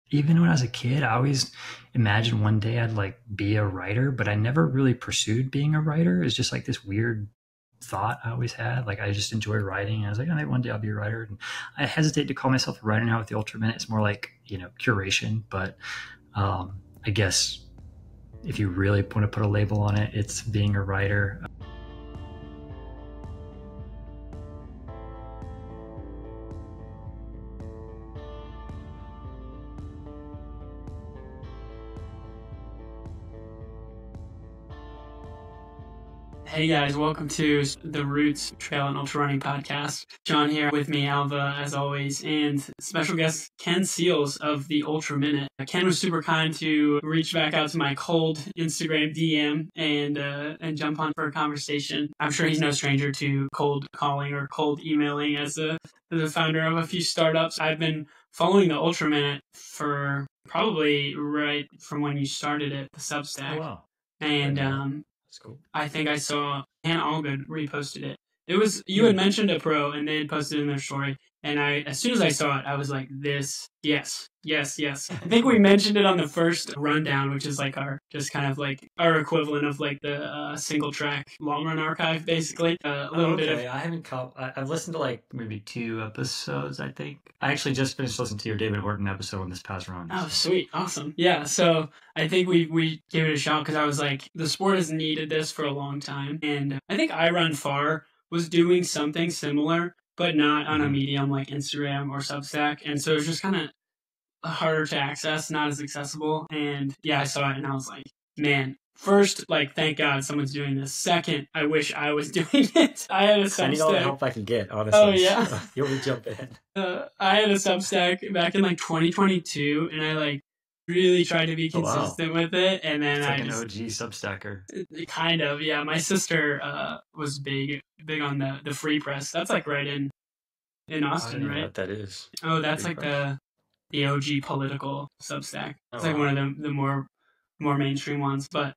even when I was a kid, I always imagined one day I'd like be a writer, but I never really pursued being a writer. It's just like this weird thought I always had. Like I just enjoy writing. I was like, oh, maybe one day I'll be a writer. And I hesitate to call myself a writer now with the Ultra Minute. It's more like, curation. But I guess if you really want to put a label on it, it's being a writer. Hey guys, welcome to the Roots Trail and Ultra Running Podcast. John here with me, Alva, as always, and special guest Ken Seals of the Ultra Minute. Ken was super kind to reach back out to my cold Instagram DM and jump on for a conversation. I'm sure he's no stranger to cold calling or cold emailing as the founder of a few startups. I've been following the Ultra Minute for probably right from when you started it, the Substack. Oh, wow. And That's cool. I think I saw Hannah Allgood reposted it. It was, you had mentioned a pro and they had posted it in their story. And as soon as I saw it, I was like, yes. I think we mentioned it on the first rundown, which is like our our equivalent of like the single track long run archive, basically. A little bit of. I haven't I've listened to like maybe 2 episodes, I think. I actually just finished listening to your David Horton episode on this past run. Oh, sweet. Awesome. Yeah. So I think we gave it a shot because I was like, the sport has needed this for a long time. And I think I Run Far was doing something similar, but not on a medium like Instagram or Substack. And so it was just kind of harder to access, not as accessible. And yeah, I saw it and I was like, man, first, like, thank God someone's doing this. Second, I wish I was doing it. I had a Substack. I need all the help I can get, honestly. Oh, yeah. You'll jump in. I had a Substack back in like 2022 and I like really tried to be consistent with it. And then it's like an OG Substacker. Kind of, yeah. My sister was big on the Free Press. That's like right in Austin, I don't right? know what that is. Oh, that's Free like Press. the OG political Substack. It's like wow. one of the more mainstream ones. But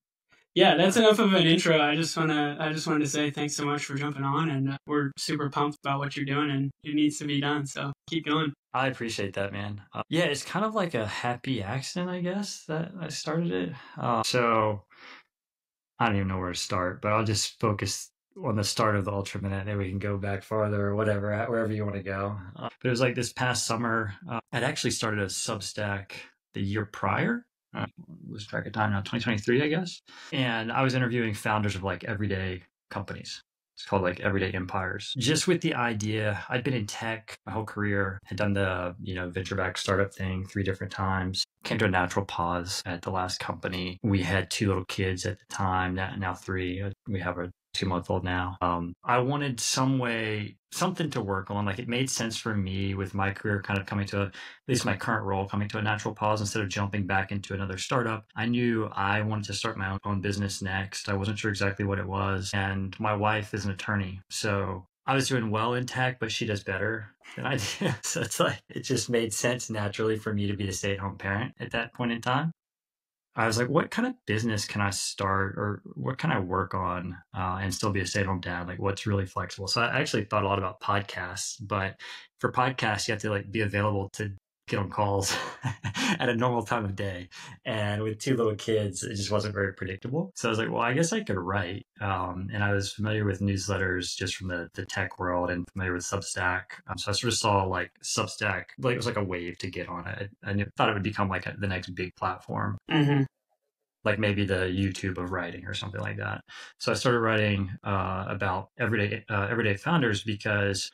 yeah, that's enough of an intro. I just wanted to say thanks so much for jumping on, and we're super pumped about what you're doing, and it needs to be done. So keep going. I appreciate that, man. Yeah, it's kind of like a happy accident, I guess, that I started it. So I don't even know where to start, but I'll just focus on the start of the Ultra Minute, and we can go back farther or whatever, wherever you want to go. But it was like this past summer, I'd actually started a Substack the year prior. Lose track of time now, 2023, I guess. And I was interviewing founders of like everyday companies. It's called like Everyday Empires. Just with the idea, I'd been in tech my whole career, had done the, venture-backed startup thing 3 different times, came to a natural pause at the last company. We had 2 little kids at the time, now 3. We have a 2-month-old now. I wanted something to work on. Like it made sense for me with my career kind of coming to at least my current role, coming to a natural pause instead of jumping back into another startup. I knew I wanted to start my own business next. I wasn't sure exactly what it was. And my wife is an attorney. So I was doing well in tech, but she does better than I do. So it's like, it just made sense naturally for me to be the stay-at-home parent at that point in time. I was like, what kind of business can I start or what can I work on and still be a stay-at-home dad? Like what's really flexible? So I actually thought a lot about podcasts, but for podcasts, you have to like be available to get on calls at a normal time of day. And with 2 little kids, it just wasn't very predictable. So I was like, well, I guess I could write. And I was familiar with newsletters just from the tech world and familiar with Substack. So I sort of saw like Substack, like it was like a wave to get on it. I thought it would become like the next big platform. Mm-hmm. Like maybe the YouTube of writing or something like that. So I started writing about everyday founders because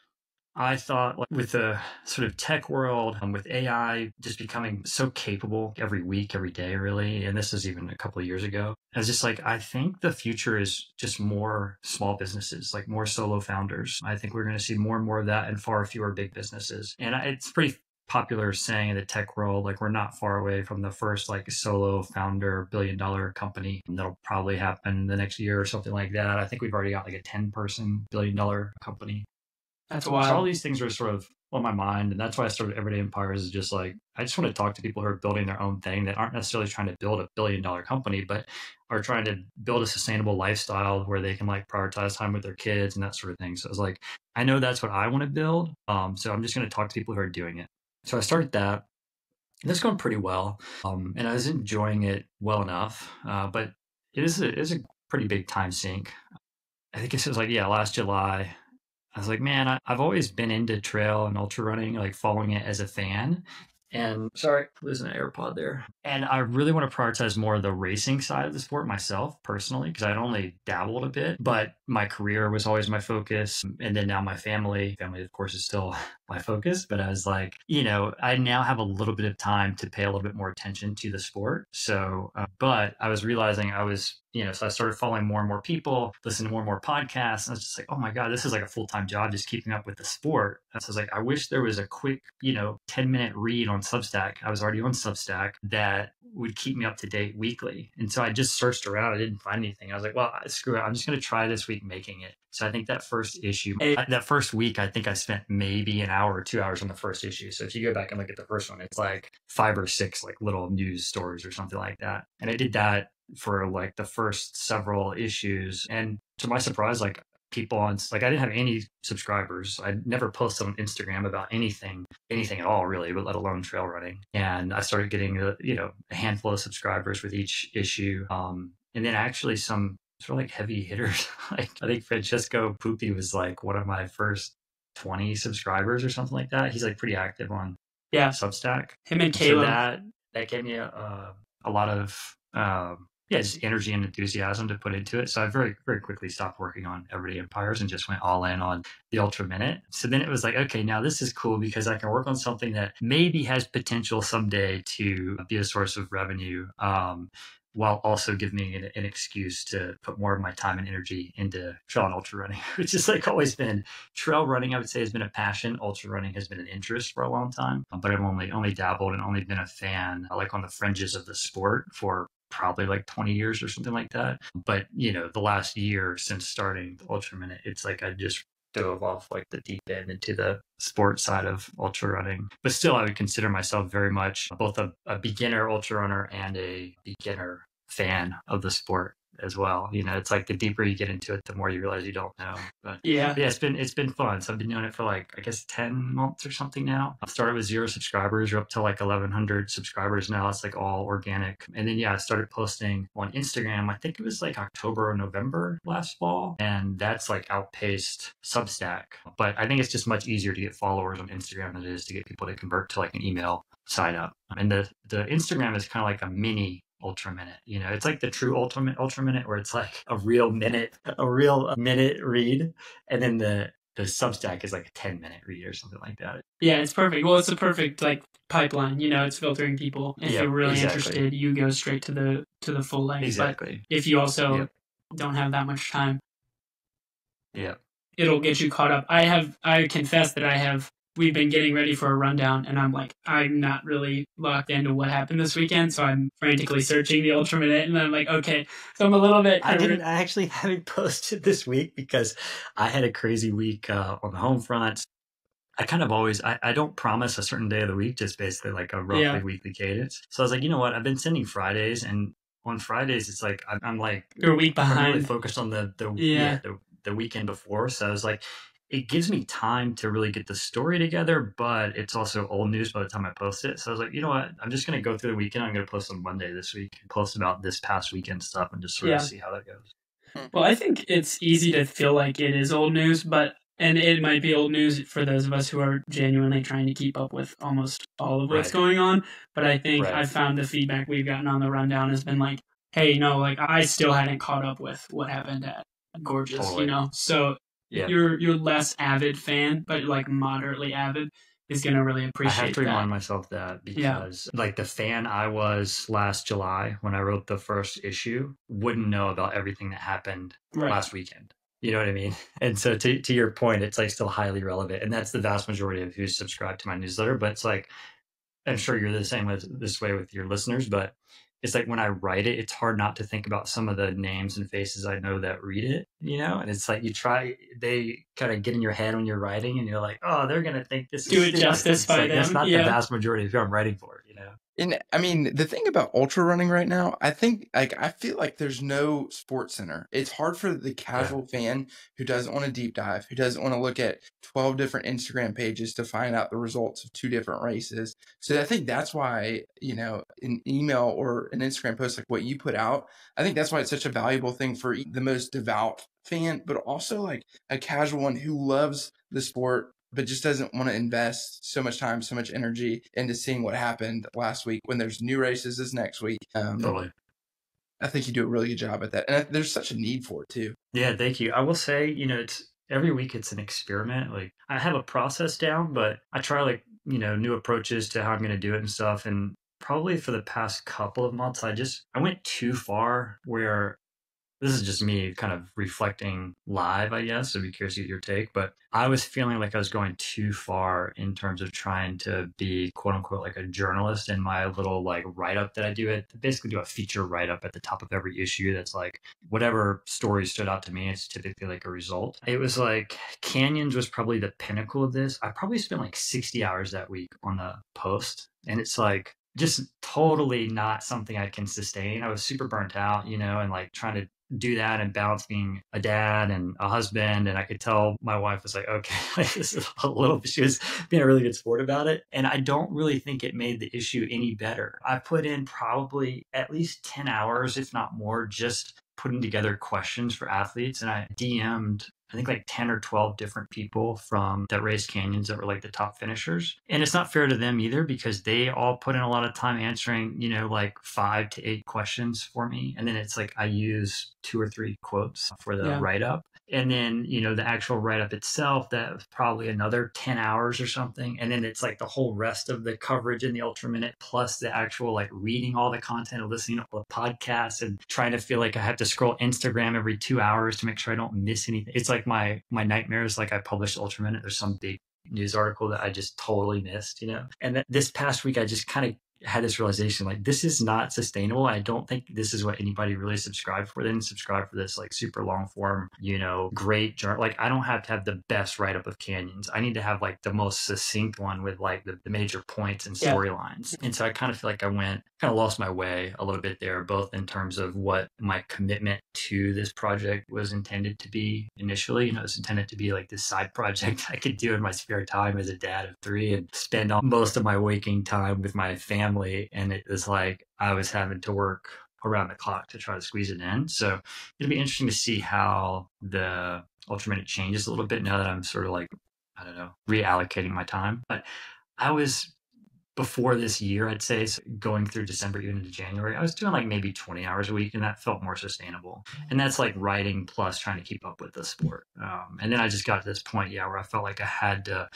I thought like, with the sort of tech world, with AI just becoming so capable every week, every day, really, and this is even a couple of years ago, I was just like, I think the future is just more small businesses, like more solo founders. I think we're going to see more and more of that and far fewer big businesses. And it's pretty popular saying in the tech world, like we're not far away from the first like solo founder $1 billion company. That'll probably happen the next year or something like that. I think we've already got like a 10-person $1 billion company. That's wild. So all these things are sort of on my mind. And that's why I started Everyday Empires is just like, I just want to talk to people who are building their own thing that aren't necessarily trying to build a $1 billion company, but are trying to build a sustainable lifestyle where they can like prioritize time with their kids and that sort of thing. So I was like, I know that's what I want to build. So I'm just going to talk to people who are doing it. So I started that. That's going pretty well. And I was enjoying it well enough. But it is a pretty big time sink. I think it was like, yeah, last July. I was like, man, I've always been into trail and ultra running, like following it as a fan. And sorry, losing an AirPod there. And I really want to prioritize more of the racing side of the sport myself personally, because I'd only dabbled a bit, but my career was always my focus. And then now my family, of course, is still my focus. But I was like, I now have a little bit of time to pay a little bit more attention to the sport. So, but I was realizing so I started following more and more people, listening to more and more podcasts. And I was just like, oh my God, this is like a full-time job just keeping up with the sport. And so I was like, I wish there was a quick, 10-minute read on Substack. I was already on Substack that would keep me up to date weekly. And so I just searched around. I didn't find anything. I was like, well, screw it. I'm just going to try this week making it. So I think that first week, I think I spent maybe an hour or 2 hours on the first issue. So if you go back and look at the first one, it's like 5 or 6 like little news stories or something like that. And I did that for like the first several issues. And to my surprise, like I didn't have any subscribers. I never posted on Instagram about anything at all really, but let alone trail running. And I started getting a handful of subscribers with each issue. And then actually some sort of like heavy hitters. Like I think Francesco Pupi was like one of my first 20 subscribers or something like that. He's like pretty active on Substack. Him and Caleb. So that gave me a lot of just energy and enthusiasm to put into it. So I very, very quickly stopped working on Everyday Empires and just went all in on the Ultra Minute. So then it was like, okay, now this is cool because I can work on something that maybe has potential someday to be a source of revenue, while also giving me an excuse to put more of my time and energy into trail and ultra running, which is like always been trail running. I would say has been a passion. Ultra running has been an interest for a long time, but I've only dabbled and only been a fan, like on the fringes of the sport for probably like 20 years or something like that. But the last year since starting the Ultra Minute, it's like I just dove off like the deep end into the sports side of ultra running. But still, I would consider myself very much both a beginner ultra runner and a beginner fan of the sport as well. It's like the deeper you get into it, the more you realize you don't know. But yeah, it's been fun. So I've been doing it for like, I guess 10 months or something now. I started with 0 subscribers. We're up to like 1,100 subscribers now. It's like all organic. And then I started posting on Instagram. I think it was like October or November last fall, and that's like outpaced Substack. But I think it's just much easier to get followers on Instagram than it is to get people to convert to like an email sign up. And the Instagram is kind of like a mini Ultra Minute. It's like the true Ultra Minute where it's like a real minute read, and then the Substack is like a 10-minute read or something like that. Yeah, it's perfect. Well, it's a perfect like pipeline. It's filtering people. If you're really interested, you go straight to the full length. Exactly. But if you also don't have that much time, it'll get you caught up. I confess that we've been getting ready for a rundown, and I'm not really locked into what happened this weekend, so I'm frantically searching the Ultra Minute, and I'm like, okay, so I'm a little bit... I actually haven't posted this week because I had a crazy week on the home front. I kind of always, I don't promise a certain day of the week, just basically like a roughly weekly cadence. So I was like, you know what, I've been sending Fridays, and on Fridays, it's like, I'm like... You're a week behind. I'm really focused on the weekend before, so I was like, it gives me time to really get the story together, but it's also old news by the time I post it. So I was like, you know what? I'm just going to go through the weekend. I'm going to post on Monday this week and post about this past weekend stuff and just sort of see how that goes. Well, I think it's easy to feel like it is old news, and it might be old news for those of us who are genuinely trying to keep up with almost all of what's going on. But I think I found the feedback we've gotten on the rundown has been like, hey, no, like I still hadn't caught up with what happened at Gorgeous, So... Your less avid fan, but like moderately avid, is going to really appreciate that. I have to remind myself that because like the fan I was last July when I wrote the first issue wouldn't know about everything that happened last weekend. You know what I mean? And so to your point, it's like still highly relevant. And that's the vast majority of who subscribe to my newsletter. But it's like, I'm sure you're the same this way with your listeners, but it's like when I write it, it's hard not to think about some of the names and faces I know that read it, and it's like they kind of get in your head when you're writing and you're like, oh, they're going to think this do it justice by them. That's not the vast majority of who I'm writing for, And I mean, the thing about ultra running right now, I think, like, I feel like there's no sports center. It's hard for the Yeah, casual fan who doesn't want to deep dive, who doesn't want to look at 12 different Instagram pages to find out the results of 2 different races. So I think that's why, an email or an Instagram post like what you put out, I think that's why it's such a valuable thing for the most devout fan, but also like a casual one who loves the sport but just doesn't want to invest so much time, so much energy into seeing what happened last week when there's new races this next week. totally. I think you do a really good job at that. And there's such a need for it too. Yeah, thank you. I will say, it's every week it's an experiment. Like I have a process down, but I try like, new approaches to how I'm going to do it and stuff. And probably for the past couple of months, I went too far where this is just me kind of reflecting live, I guess. So I'd be curious to get your take. But I was feeling like I was going too far in terms of trying to be quote unquote like a journalist in my little like write up that I do. It basically do a feature write up at the top of every issue that's like whatever story stood out to me. It's typically like a result. It was like Canyons was probably the pinnacle of this. I probably spent like 60 hours that week on the post. And it's like just totally not something I can sustain. I was super burnt out, and like trying to do that and balance being a dad and a husband. And I could tell my wife was like, okay, like, this is a little, she was being a really good sport about it. And I don't really think it made the issue any better. I put in probably at least 10 hours, if not more, just putting together questions for athletes. And I DM'd I think like 10 or 12 different people from that race Canyons that were like the top finishers. And it's not fair to them either because they all put in a lot of time answering, like 5 to 8 questions for me. And then it's like I use 2 or 3 quotes for the write up. And then, the actual write up itself, that was probably another 10 hours or something. And then it's like the whole rest of the coverage in the Ultra Minute, plus the actual like reading all the content and listening to all the podcasts and trying to feel like I have to scroll Instagram every 2 hours to make sure I don't miss anything. It's like my nightmare is like I published Ultra Minute. There's some big news article that I just totally missed, And this past week, I just kind of had this realization like this is not sustainable. I don't think this is what anybody really subscribed for. They didn't subscribe for this like super long form, great journal. Like I don't have to have the best write up of Canyons. I need to have like the most succinct one with like the major points and storylines. And so I kind of feel like I kind of lost my way a little bit there, both in terms of what my commitment to this project was intended to be initially. It was intended to be like this side project I could do in my spare time as a dad of 3 and spend most of my waking time with my family. And it was like I was having to work around the clock to try to squeeze it in. So it'll be interesting to see how the Ultra Minute changes a little bit now that I'm sort of like, I don't know, reallocating my time. But I was, before this year, I'd say, so going through December even into January, I was doing like maybe 20 hours a week, and that felt more sustainable. And that's like writing plus trying to keep up with the sport. And then I just got to this point, where I felt like I had to,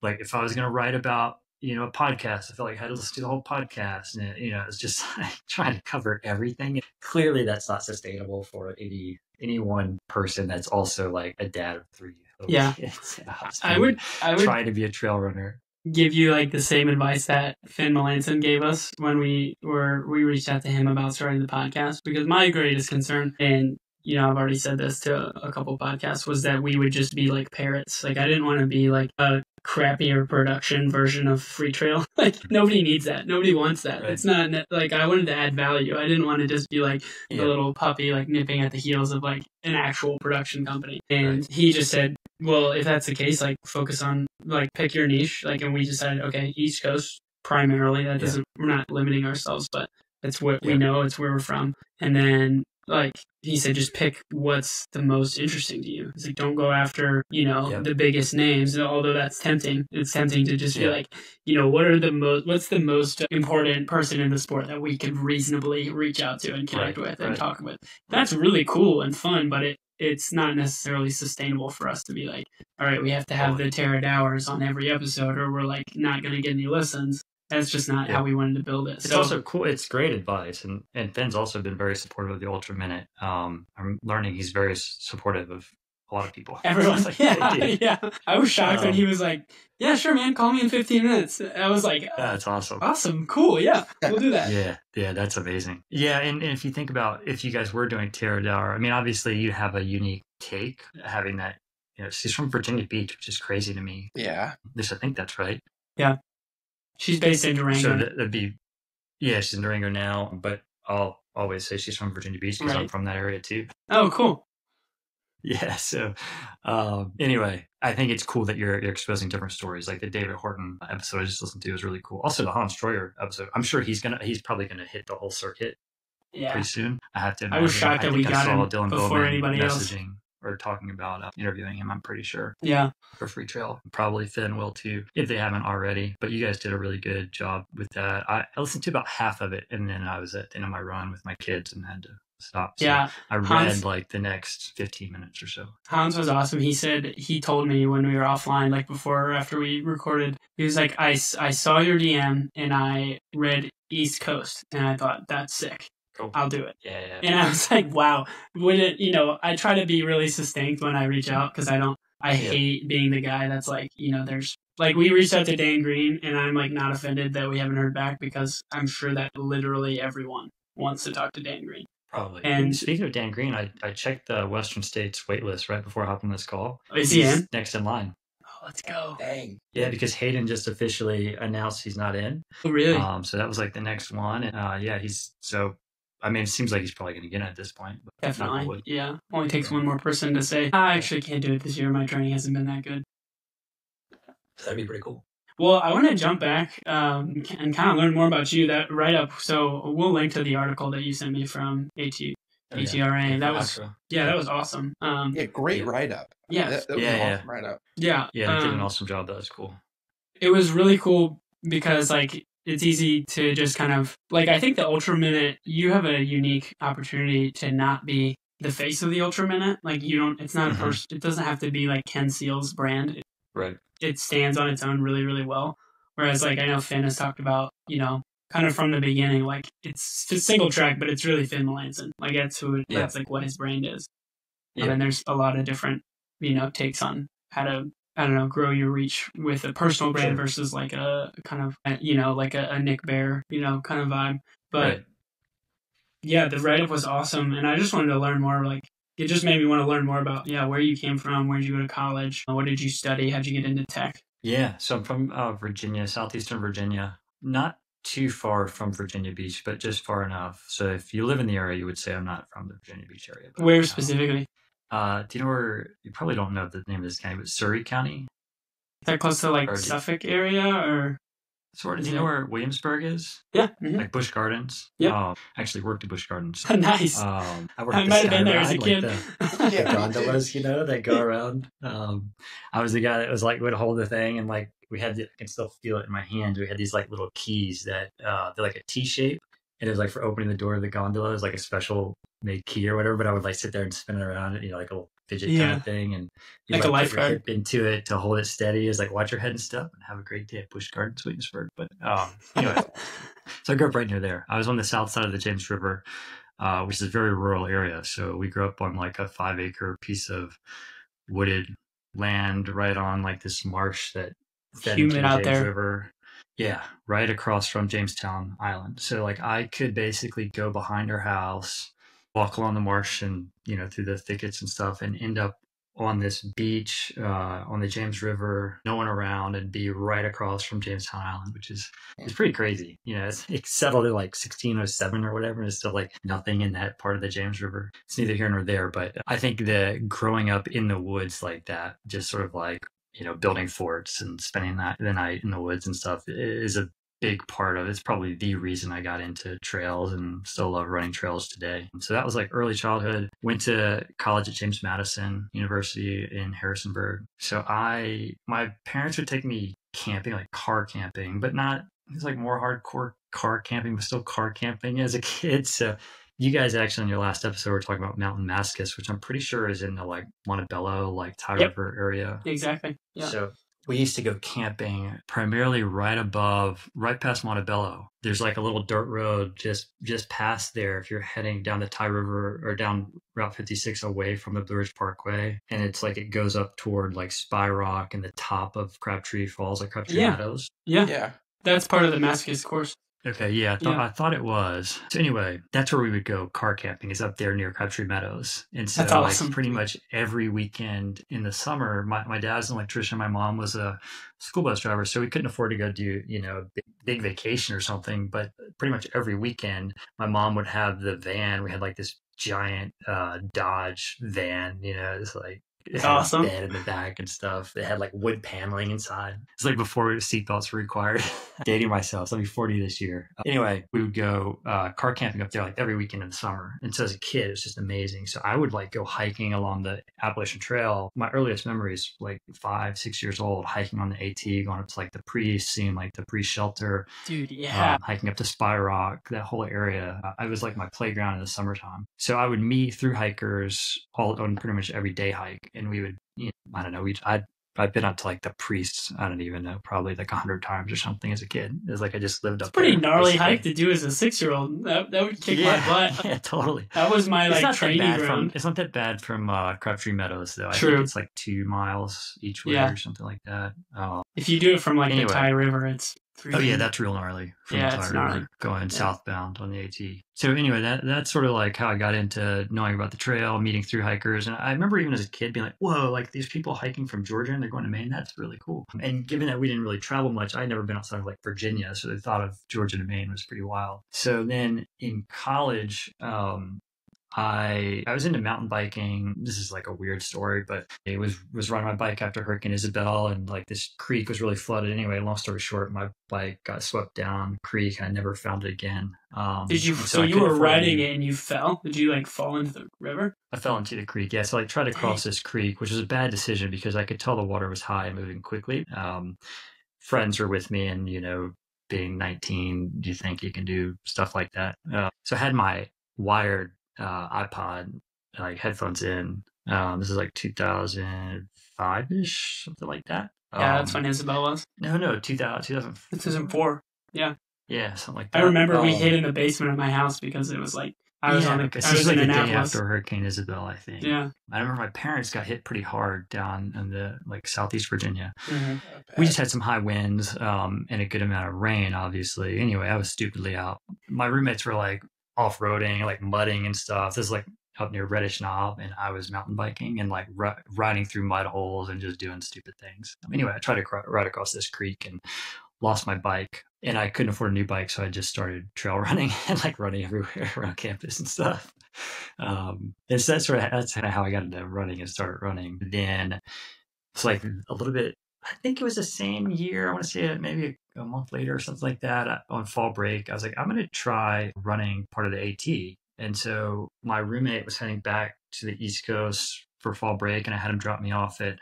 like, if I was going to write about, a podcast, I felt like I had to listen to the whole podcast. And, it's just like trying to cover everything. Clearly, that's not sustainable for any one person that's also like a dad of 3 kids. I would try to be a trail runner. Give you like the same advice that Finn Melanson gave us when we reached out to him about starting the podcast, because my greatest concern, and I've already said this to a couple podcasts, was that we would just be like parrots. Like I didn't want to be like a crappier production version of Free Trail. Like nobody needs that. Nobody wants that. Right. It's not like I wanted to add value. I didn't want to just be like the little puppy like nipping at the heels of like an actual production company. And he just said, well, if that's the case, like focus on like pick your niche. Like, and we decided, okay, East Coast primarily. That doesn't, we're not limiting ourselves, but it's what we know. It's where we're from. And then like he said, just pick what's the most interesting to you. It's like, don't go after, the biggest names, although that's tempting. It's tempting to just be like, what's the most important person in the sport that we could reasonably reach out to and connect with and talk with. That's really cool and fun, but it's not necessarily sustainable for us to be like, all right, we have to have the Tara Dowers on every episode or we're like not going to get any listens. That's just not how we wanted to build it. It's also cool. It's great advice. And Finn's also been very supportive of the Ultra Minute. I'm learning he's very supportive of a lot of people. Everyone's like, yeah. I was shocked when he was like, yeah, sure, man, call me in 15 minutes. I was like, that's awesome. Awesome. Cool. Yeah, we'll do that. Yeah, that's amazing. Yeah, and if you think about if you guys were doing Tara Dower, I mean, obviously you have a unique take having that, she's from Virginia Beach, which is crazy to me. Yeah. At least I think that's right. Yeah. She's based in Durango. So that'd be Yeah, she's in Durango now, but I'll always say she's from Virginia Beach because I'm Right. from that area too. Oh, cool. Yeah. So, anyway, I think it's cool that you're exposing different stories. Like the David Horton episode I just listened to was really cool. Also, the Hans Troyer episode. I'm sure he's probably gonna hit the whole circuit Yeah. pretty soon. I have to I was imagine. shocked that we I got saw him Dylan before Bowman anybody else. messaging or talking about interviewing him. I'm pretty sure Yeah. for Free Trail. Probably Finn will too, if they haven't already. But you guys did a really good job with that. I listened to about half of it, and then I was at the end of my run with my kids and had to stop. So Yeah. I read Hans- like the next 15 minutes or so. Hans was awesome. He told me when we were offline, like before or after we recorded, he was like, I saw your DM and I read East Coast and I thought, that's sick. Cool. I'll do it. Yeah, yeah. And I was like, wow. Would it, I try to be really succinct when I reach out because I hate being the guy that's like, there's like, we reached out to Dan Green and I'm like not offended that we haven't heard back because I'm sure that literally everyone wants to talk to Dan Green. Probably. And speaking of Dan Green, I checked the Western States wait list right before hopping this call. Is he in? Next in line. Oh, let's go. Dang. Yeah, because Hayden just officially announced he's not in. Oh, really? So that was like the next one. And yeah, it seems like he's probably going to get it at this point. But Definitely. Yeah. Only takes one more person to say, I actually can't do it this year. My training hasn't been that good. That'd be pretty cool. Well, I want to jump back and kind of learn more about you, that write-up. So we'll link to the article that you sent me from ATRA. That was awesome. Yeah, great write-up. Yeah. That was an awesome write-up. Yeah. Yeah, they did an awesome job. That was cool. It was really cool because, like, it's easy to just kind of, like, I think the Ultra Minute, you have a unique opportunity to not be the face of the Ultra Minute. Like, it's not a person, it doesn't have to be like Ken Seal's brand. Right. It stands on its own really, really well. Whereas, like, I know Finn has talked about, kind of from the beginning, like, it's a single track, but it's really Finn Melanson. Like, that's like what his brand is. Yeah. And then there's a lot of different, takes on how to, I don't know, grow your reach with a personal brand versus like a kind of, like a Nick Bear, kind of vibe. But yeah, the write-up was awesome. And I just wanted to learn more, like, it just made me want to learn more about, where you came from, where did you go to college, what did you study, how'd you get into tech? Yeah, so I'm from Virginia, southeastern Virginia, not too far from Virginia Beach, but just far enough. So if you live in the area, you would say I'm not from the Virginia Beach area. But, where specifically? Do you know where, you probably don't know the name of this county, but Surrey County? Is that close to like Suffolk area or? Sort of. Do you know where Williamsburg is? Yeah. Like Busch Gardens? Yeah. Actually worked at Busch Gardens. Nice. I might have been there as a kid. The gondolas, that go around. I was the guy that was like, would hold the thing and like, I can still feel it in my hands. We had these like little keys that, they're like a T shape. And it was like for opening the door of the gondola. It was like a special made key or whatever, but I would like sit there and spin it around, like a little fidget kind of thing. And you like a lifeguard hip into it to hold it steady. Is like, watch your head and stuff and have a great day at Busch Gardens, Williamsburg. But anyway, so I grew up right near there. I was on the south side of the James River, which is a very rural area. So we grew up on like a 5-acre piece of wooded land right on like this marsh that fed into the James River. Yeah, right across from Jamestown Island. So like I could basically go behind our house, walk along the marsh and, through the thickets and stuff and end up on this beach on the James River, no one around, and be right across from Jamestown Island, which is pretty crazy. It's settled in like 1607 or whatever, and it's still like nothing in that part of the James River. It's neither here nor there, but I think the growing up in the woods like that, just sort of like, building forts and spending the night in the woods and stuff is a big part of it. It's probably the reason I got into trails and still love running trails today. So that was like early childhood. Went to college at James Madison University in Harrisonburg. So my parents would take me camping, like car camping, but not, it was like more hardcore car camping, but still car camping as a kid. So you guys actually in your last episode were talking about Mountain Mascus, which I'm pretty sure is in the like Montebello, like Tie River area. Exactly. Yeah. So we used to go camping primarily right past Montebello. There's like a little dirt road just past there if you're heading down the Tie River or down Route 56 away from the Blue Ridge Parkway. And it's like it goes up toward like Spy Rock and the top of Crabtree Falls, like Crabtree Meadows. Yeah. That's part of the Mascus course. Okay, yeah, Yeah, I thought it was. So anyway, that's where we would go car camping is up there near Crabtree Meadows. And that's so like awesome. pretty much every weekend in the summer, my dad's an electrician, my mom was a school bus driver, so we couldn't afford to go do, a big vacation or something, but pretty much every weekend my mom would have the van. We had like this giant Dodge van, it's like it It's had a awesome. bed in the back and stuff. It had like wood paneling inside. It's like before seatbelts were required. Dating myself, so I'll be 40 this year. Anyway, we would go car camping up there like every weekend in the summer. And so as a kid, it was just amazing. So I would like go hiking along the Appalachian Trail. My earliest memories, like 5, 6 years old, hiking on the AT, going up to like the priest, seeing like the priest shelter, Dude, yeah. hiking up to Spy Rock, that whole area. I was like my playground in the summertime. So I would meet through hikers all on pretty much every day hike, and we would, I don't know, I've been up to like the priests, I don't even know, probably like 100 times or something as a kid. It's like I just lived up Pretty there. gnarly Basically. hike to do as a 6-year-old. That would kick my butt. Yeah, totally. That was my It's like not that training bad ground. it's not that bad from Crabtree Meadows though. I True. think it's like 2 miles each way Yeah. or something like that. If you do it from like the Anyway. Thai River, it's Oh yeah, that's real gnarly from Yeah, the it's Thai gnarly. River going southbound on the AT. So anyway, that's sort of like how I got into knowing about the trail, meeting through hikers. And I remember even as a kid being like, whoa, like these people hiking from Georgia and they're going to Maine, that's really cool. And given that we didn't really travel much, I'd never been outside of like Virginia. So the thought of Georgia to Maine was pretty wild. So then in college, I was into mountain biking. This is like a weird story, but I was riding my bike after Hurricane Isabel, and like this creek was really flooded. Anyway, long story short, my bike got swept down the creek, and I never found it again. Did you? and So I you couldn't were afford riding any- it and you fell? Did you like fall into the river? I fell into the creek. Yeah, so I tried to cross this creek, which was a bad decision because I could tell the water was high and moving quickly. Friends were with me, and being 19, do you think you can do stuff like that? So I had my wired iPod, like headphones in. This is like 2005-ish, something like that. Yeah, that's when Isabel was. No, 2000, 2004. Yeah. Yeah, something like that. I remember we hid in the basement of my house because it was like I was because I this was was in like the day Annapolis. after Hurricane Isabel, I think. Yeah. I remember my parents got hit pretty hard down in the like Southeast Virginia. Mm-hmm. We just had some high winds and a good amount of rain, obviously. Anyway, I was stupidly out. My roommates were like off-roading, like mudding and stuff. This is like up near Reddish Knob, and I was mountain biking and like riding through mud holes and just doing stupid things. Anyway, I tried to ride across this creek and lost my bike, and I couldn't afford a new bike, so I just started trail running and like running everywhere around campus and stuff. That's kind of how I got into running and started running. Then it's like a little bit. I think it was the same year. I want to say it maybe a month later or something like that. On fall break, I was like, I'm going to try running part of the AT. And so my roommate was heading back to the East Coast for fall break, and I had him drop me off at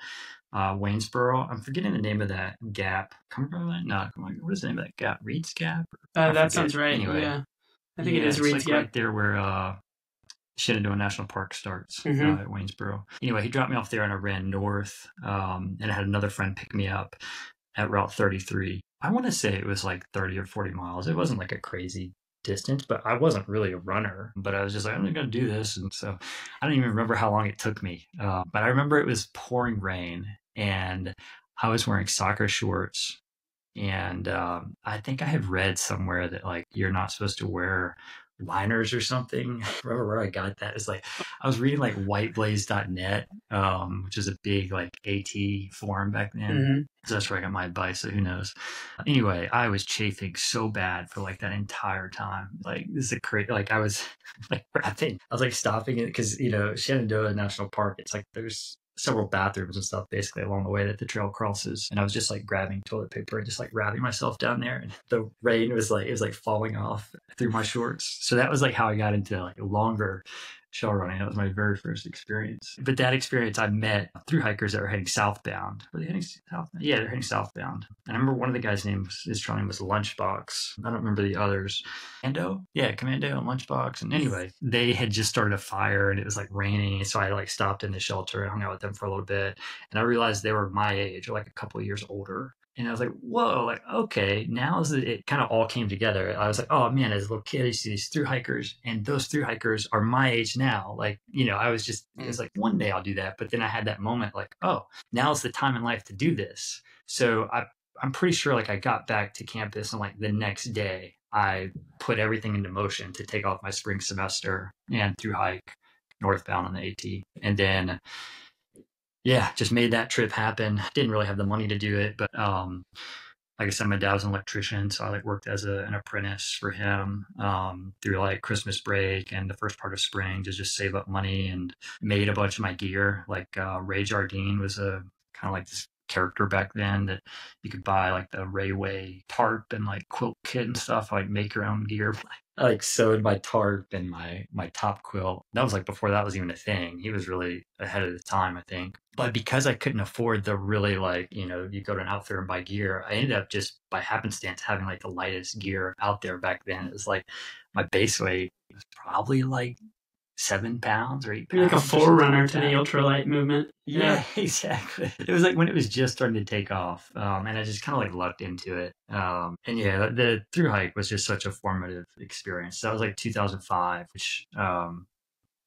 Waynesboro. I'm forgetting the name of that gap. Come remember that? No, what is the name of that gap? Reed's Gap? That sounds right. Anyway, yeah. I think it is it's Reed's like Gap. right there where Shenandoah National Park starts Mhm. at Waynesboro. Anyway, he dropped me off there and I ran north, and I had another friend pick me up at Route 33. I want to say it was like 30 or 40 miles. It wasn't like a crazy distance, but I wasn't really a runner, but I was just like, I'm going to do this. And so I don't even remember how long it took me. But I remember it was pouring rain and I was wearing soccer shorts. And I think I had read somewhere that like you're not supposed to wear liners or something. I remember where I got that. It's like I was reading like whiteblaze.net, which is a big like AT forum back then. Mm-hmm. So that's where I got my advice. So who knows? Anyway, I was chafing so bad for like that entire time. Like this is a crazy. Like I was like rapping. I was like stopping it because Shenandoah National Park. It's like there's several bathrooms and stuff basically along the way that the trail crosses, and I was just like grabbing toilet paper and just like wrapping myself down there, and the rain was like falling off through my shorts. So that was like how I got into like a longer trail running. That was my very first experience. But that experience, I met through hikers that were heading southbound. Were they heading southbound? Yeah, they're heading southbound. And I remember one of the guys' his trail name was Lunchbox. I don't remember the others. Commando? Yeah, Commando and Lunchbox. And anyway, they had just started a fire and it was like raining. So I like stopped in the shelter and hung out with them for a little bit. And I realized they were my age or like a couple of years older. And I was like, whoa, like, okay, now it kind of all came together. I was like, oh man, as a little kid, I see these thru hikers, and those thru hikers are my age now. Like, I was just, it was like, one day I'll do that. But then I had that moment like, oh, now's the time in life to do this. So I'm pretty sure like I got back to campus and like the next day I put everything into motion to take off my spring semester and through hike northbound on the AT. And then, yeah, just made that trip happen. Didn't really have the money to do it, but like I said, my dad was an electrician, so I like worked as an apprentice for him through like Christmas break and the first part of spring to just save up money, and made a bunch of my gear. Like Ray Jardine was a kind of like this character back then that you could buy like the Rayway tarp and like quilt kit and stuff, like make your own gear. I like sewed my tarp and my top quilt. That was like before that was even a thing. He was really ahead of the time, I think. But because I couldn't afford the really like, you go to an outfitter and buy gear, I ended up just by happenstance having like the lightest gear out there back then. It was like my base weight was probably like 7 pounds or 8 You're pounds. like a forerunner to the ultralight movement. Yeah, exactly. It was like when it was just starting to take off, and I just kind of like lucked into it. And yeah, the through hike was just such a formative experience. That was like 2005, which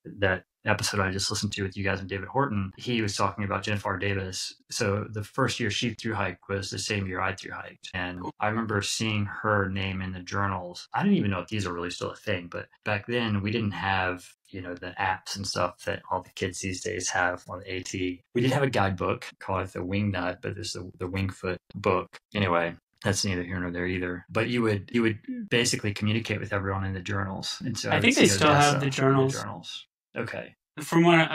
that episode I just listened to with you guys and David Horton, he was talking about Jennifer Davis. So the first year she thru hiked was the same year I thru hiked. And I remember seeing her name in the journals. I didn't even know if these are really still a thing, but back then we didn't have, the apps and stuff that all the kids these days have on the AT. We did have a guidebook called the Wing Nut, but there's the Wingfoot book. Anyway, that's neither here nor there either. But you would basically communicate with everyone in the journals. And so I think they still have the journals. Okay. From what I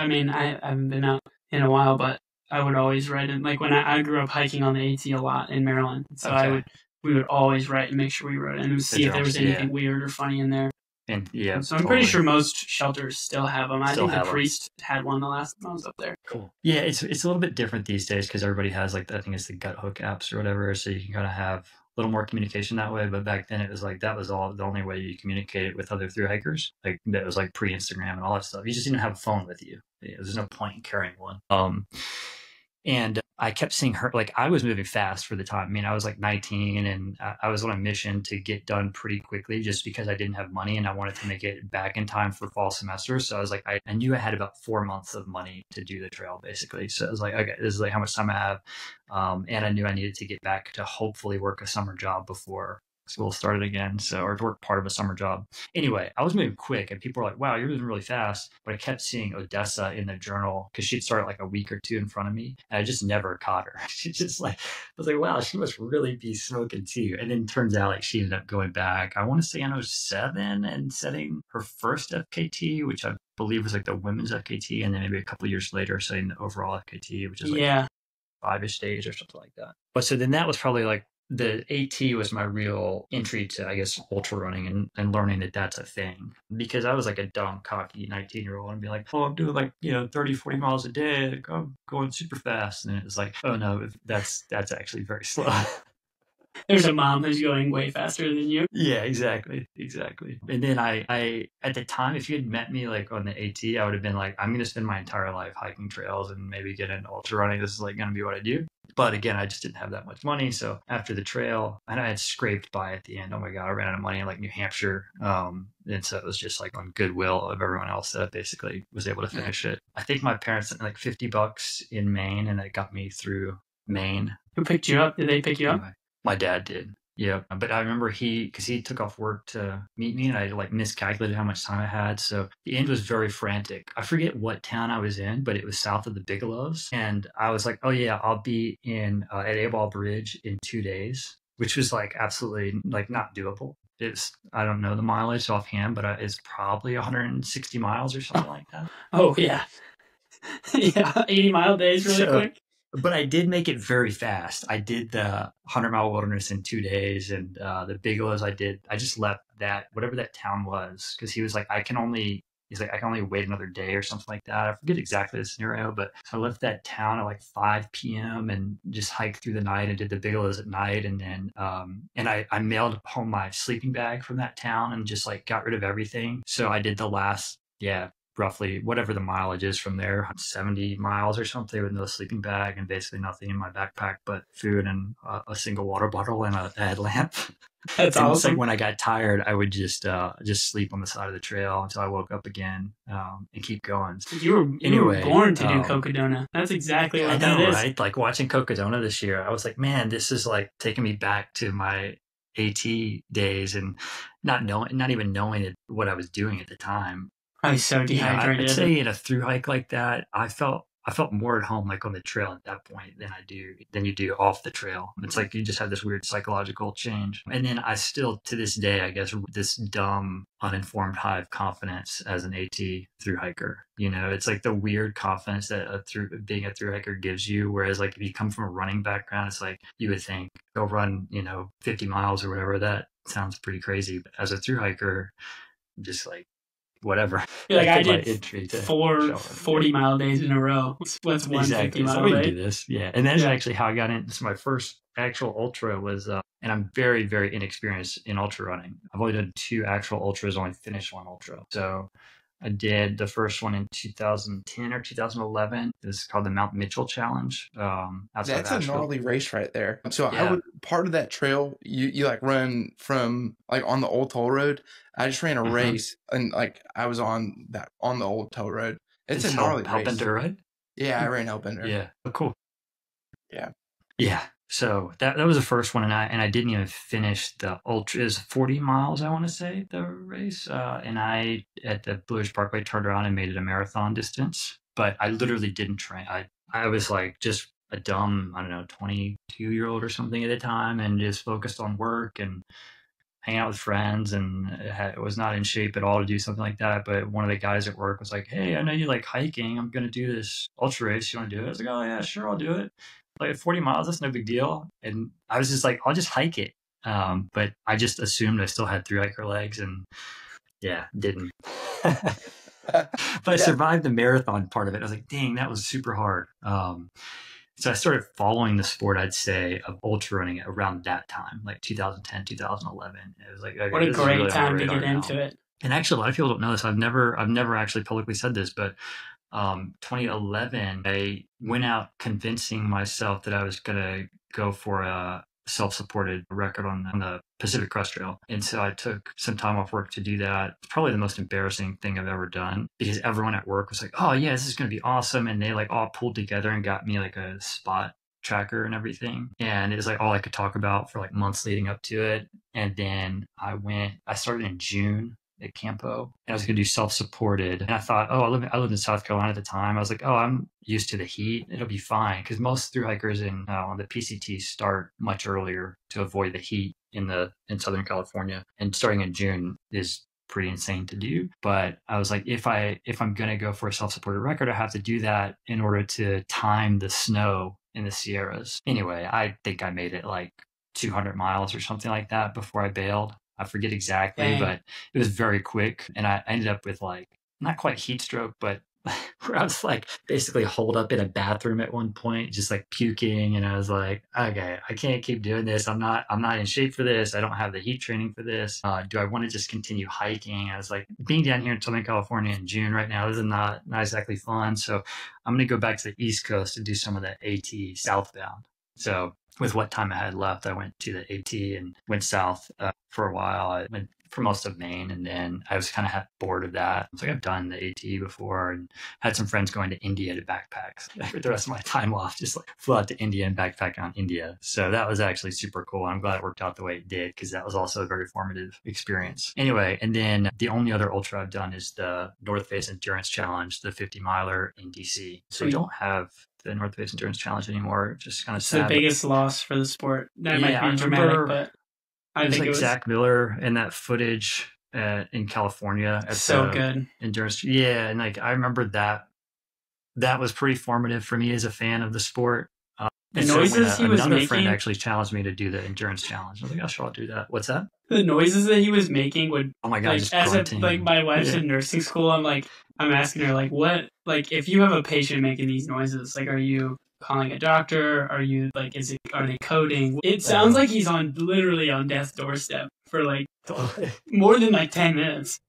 haven't been out in a while, but I would always write it. Like when I grew up hiking on the AT a lot in Maryland, so Okay. we would always write and make sure we wrote it and see if there was anything weird or funny in there. And yeah, so I'm pretty sure most shelters still have them. I think the have Priest had one the last time I was up there. Cool. Yeah, it's a little bit different these days because everybody has like I think it's the gut hook apps or whatever, so you can kind of have a little more communication that way. But back then it was like that was the only way you communicated with other thru hikers. Like that was like pre-Instagram and all that stuff. You just didn't have a phone with you. There's no point in carrying one. And I kept seeing her, like I was moving fast for the time. I mean, I was like 19 and I was on a mission to get done pretty quickly just because I didn't have money and I wanted to make it back in time for fall semester. So I was like, I knew I had about 4 months of money to do the trail basically. So I was like, okay, this is like how much time I have. And I knew I needed to get back to hopefully work a summer job before school started again. So, or to work part of a summer job. Anyway, I was moving quick and people were like, wow, you're moving really fast. But I kept seeing Odessa in the journal because she'd started like a week or two in front of me. And I just never caught her. She just like, I was like, wow, she must really be smoking too. And then it turns out like she ended up going back, I want to say on 07 and setting her first FKT, which I believe was like the women's FKT. And then maybe a couple of years later, setting the overall FKT, which is like 5-ish days or something like that. But so then that was probably like, the AT was my real entry to, I guess, ultra running and learning that that's a thing. Because I was like a dumb, cocky 19-year-old and be like, oh, I'm doing like, 30, 40 miles a day. Like, I'm going super fast. And it was like, oh no, that's actually very slow. There's a mom who's going way faster than you. Yeah, exactly. And then I at the time, if you had met me like on the AT, I would have been like, I'm going to spend my entire life hiking trails and maybe get into ultra running. This is like going to be what I do. But again, I just didn't have that much money. So after the trail, and I had scraped by at the end. Oh my God, I ran out of money in like New Hampshire. And so it was just like on goodwill of everyone else that I basically was able to finish it. I think my parents sent like $50 in Maine and that got me through Maine. Who picked you up? Did they pick you up? Anyway, my dad did. Yeah. But I remember because he took off work to meet me and I like miscalculated how much time I had. So the end was very frantic. I forget what town I was in, but it was south of the Bigelows. And I was like, oh yeah, I'll be in at A-Ball Bridge in 2 days, which was like absolutely like not doable. It's, I don't know the mileage offhand, but it's probably 160 miles or something like that. Oh yeah. Yeah. 80-mile days really quick. But I did make it very fast. I did the 100-mile wilderness in 2 days, and the Bigelows I just left that, whatever that town was, because he was like, I can only wait another day or something like that. I forget exactly the scenario, but so I left that town at like 5 p.m. and just hiked through the night and did the Bigelows at night. And then, and I mailed home my sleeping bag from that town and just like got rid of everything. So I did the last, roughly whatever the mileage is from there, 70 miles or something with no sleeping bag and basically nothing in my backpack but food and a single water bottle and a headlamp. That's awesome. It's like when I got tired, I would just sleep on the side of the trail until I woke up again and keep going. You were born to do Cocodona. That's exactly what that is. Right? Like watching Cocodona this year, I was like, man, this is like taking me back to my AT days and not even knowing what I was doing at the time. I was so dehydrated. I'd say in a thru hike like that, I felt more at home, like on the trail at that point than you do off the trail. It's like you just have this weird psychological change. And then I still, to this day, I guess, this dumb, uninformed high of confidence as an AT thru hiker. It's like the weird confidence that being a thru hiker gives you. Whereas like if you come from a running background, it's like you would think, go run, 50 miles or whatever. That sounds pretty crazy. But as a thru hiker, just like, whatever. Yeah, like I did 4 40-mile days in a row. What's one exactly. 50-mile so we day? do this, yeah. And that's actually how I got into my first actual ultra was, and I'm very, very inexperienced in ultra running. I've only done 2 actual ultras, only finished 1 ultra. So I did the first one in 2010 or 2011. It was called the Mount Mitchell Challenge. That's a gnarly race right there. So I would, part of that trail, you like run from like on the old toll road. I just ran a race and like I was on the old toll road. It's a gnarly race. Hellbender, right? Yeah, I ran Hellbender. Yeah. Oh, cool. Yeah. Yeah. So that was the first one, and I didn't even finish the ultra. It was 40 miles, I want to say, the race. And I at the Blue Ridge Parkway turned around and made it a marathon distance. But I literally didn't train. I was like just a dumb, I don't know, 22-year-old or something at the time, and just focused on work and hanging out with friends, and was not in shape at all to do something like that. But one of the guys at work was like, "Hey, I know you like hiking. I'm going to do this ultra race. You want to do it?" I was like, "Oh yeah, sure, I'll do it." Like 40 miles, that's no big deal. And I was just like, I'll just hike it. But I just assumed I still had thru hiker legs, and didn't. But I survived the marathon part of it. I was like, dang, that was super hard. So I started following the sport, I'd say, of ultra running around that time, like 2010, 2011. It was like, okay, what a great really time to get into it. And actually, a lot of people don't know this. I've never actually publicly said this, but 2011, I went out convincing myself that I was going to go for a self-supported record on the Pacific Crest Trail. And so I took some time off work to do that. It's probably the most embarrassing thing I've ever done, because everyone at work was like, "Oh yeah, this is going to be awesome." And they like all pulled together and got me like a spot tracker and everything. And it was like all I could talk about for like months leading up to it. And then I started in June at Campo, and I was going to do self-supported. And I thought, I lived in South Carolina at the time. I was like, I'm used to the heat. It'll be fine. Because most thru hikers on the PCT start much earlier to avoid the heat in Southern California. And starting in June is pretty insane to do. But I was like, if I'm going to go for a self-supported record, I have to do that in order to time the snow in the Sierras. Anyway, I think I made it like 200 miles or something like that before I bailed. I forget exactly, but it was very quick. And I ended up with like, not quite heat stroke, but where I was like basically holed up in a bathroom at one point, just like puking. And I was like, okay, I can't keep doing this. I'm not in shape for this. I don't have the heat training for this. Do I want to just continue hiking? I was like, being down here in Southern California in June right now, this is not exactly fun. So I'm going to go back to the East Coast and do some of the AT southbound. So with what time I had left, I went to the AT and went south for a while. I went for most of Maine, and then I was kind of bored of that. I was like, I've done the AT before, and had some friends going to India to backpack. For the rest of my time off, just like flew out to India and backpacked on India. So that was actually super cool. I'm glad it worked out the way it did, because that was also a very formative experience. Anyway, and then the only other ultra I've done is the North Face Endurance Challenge, the 50 miler in DC. So we don't have the North Face Endurance Challenge anymore. Just kind of it's sad. The biggest loss for the sport. That might be dramatic, but I think it was Zach Miller and that footage in California at so the good endurance. Yeah, and like I remember that was pretty formative for me as a fan of the sport. The noises he was making. Another friend actually challenged me to do the endurance challenge. I was like, "Oh, sure, I'll do that." What's that? The noises that he was making would. Oh my god! Like, just as like my wife's in nursing school, I'm asking her like, what, like if you have a patient making these noises, like, are you calling a doctor? Are you like, are they coding? It sounds like he's literally on death's doorstep for like more than like 10 minutes.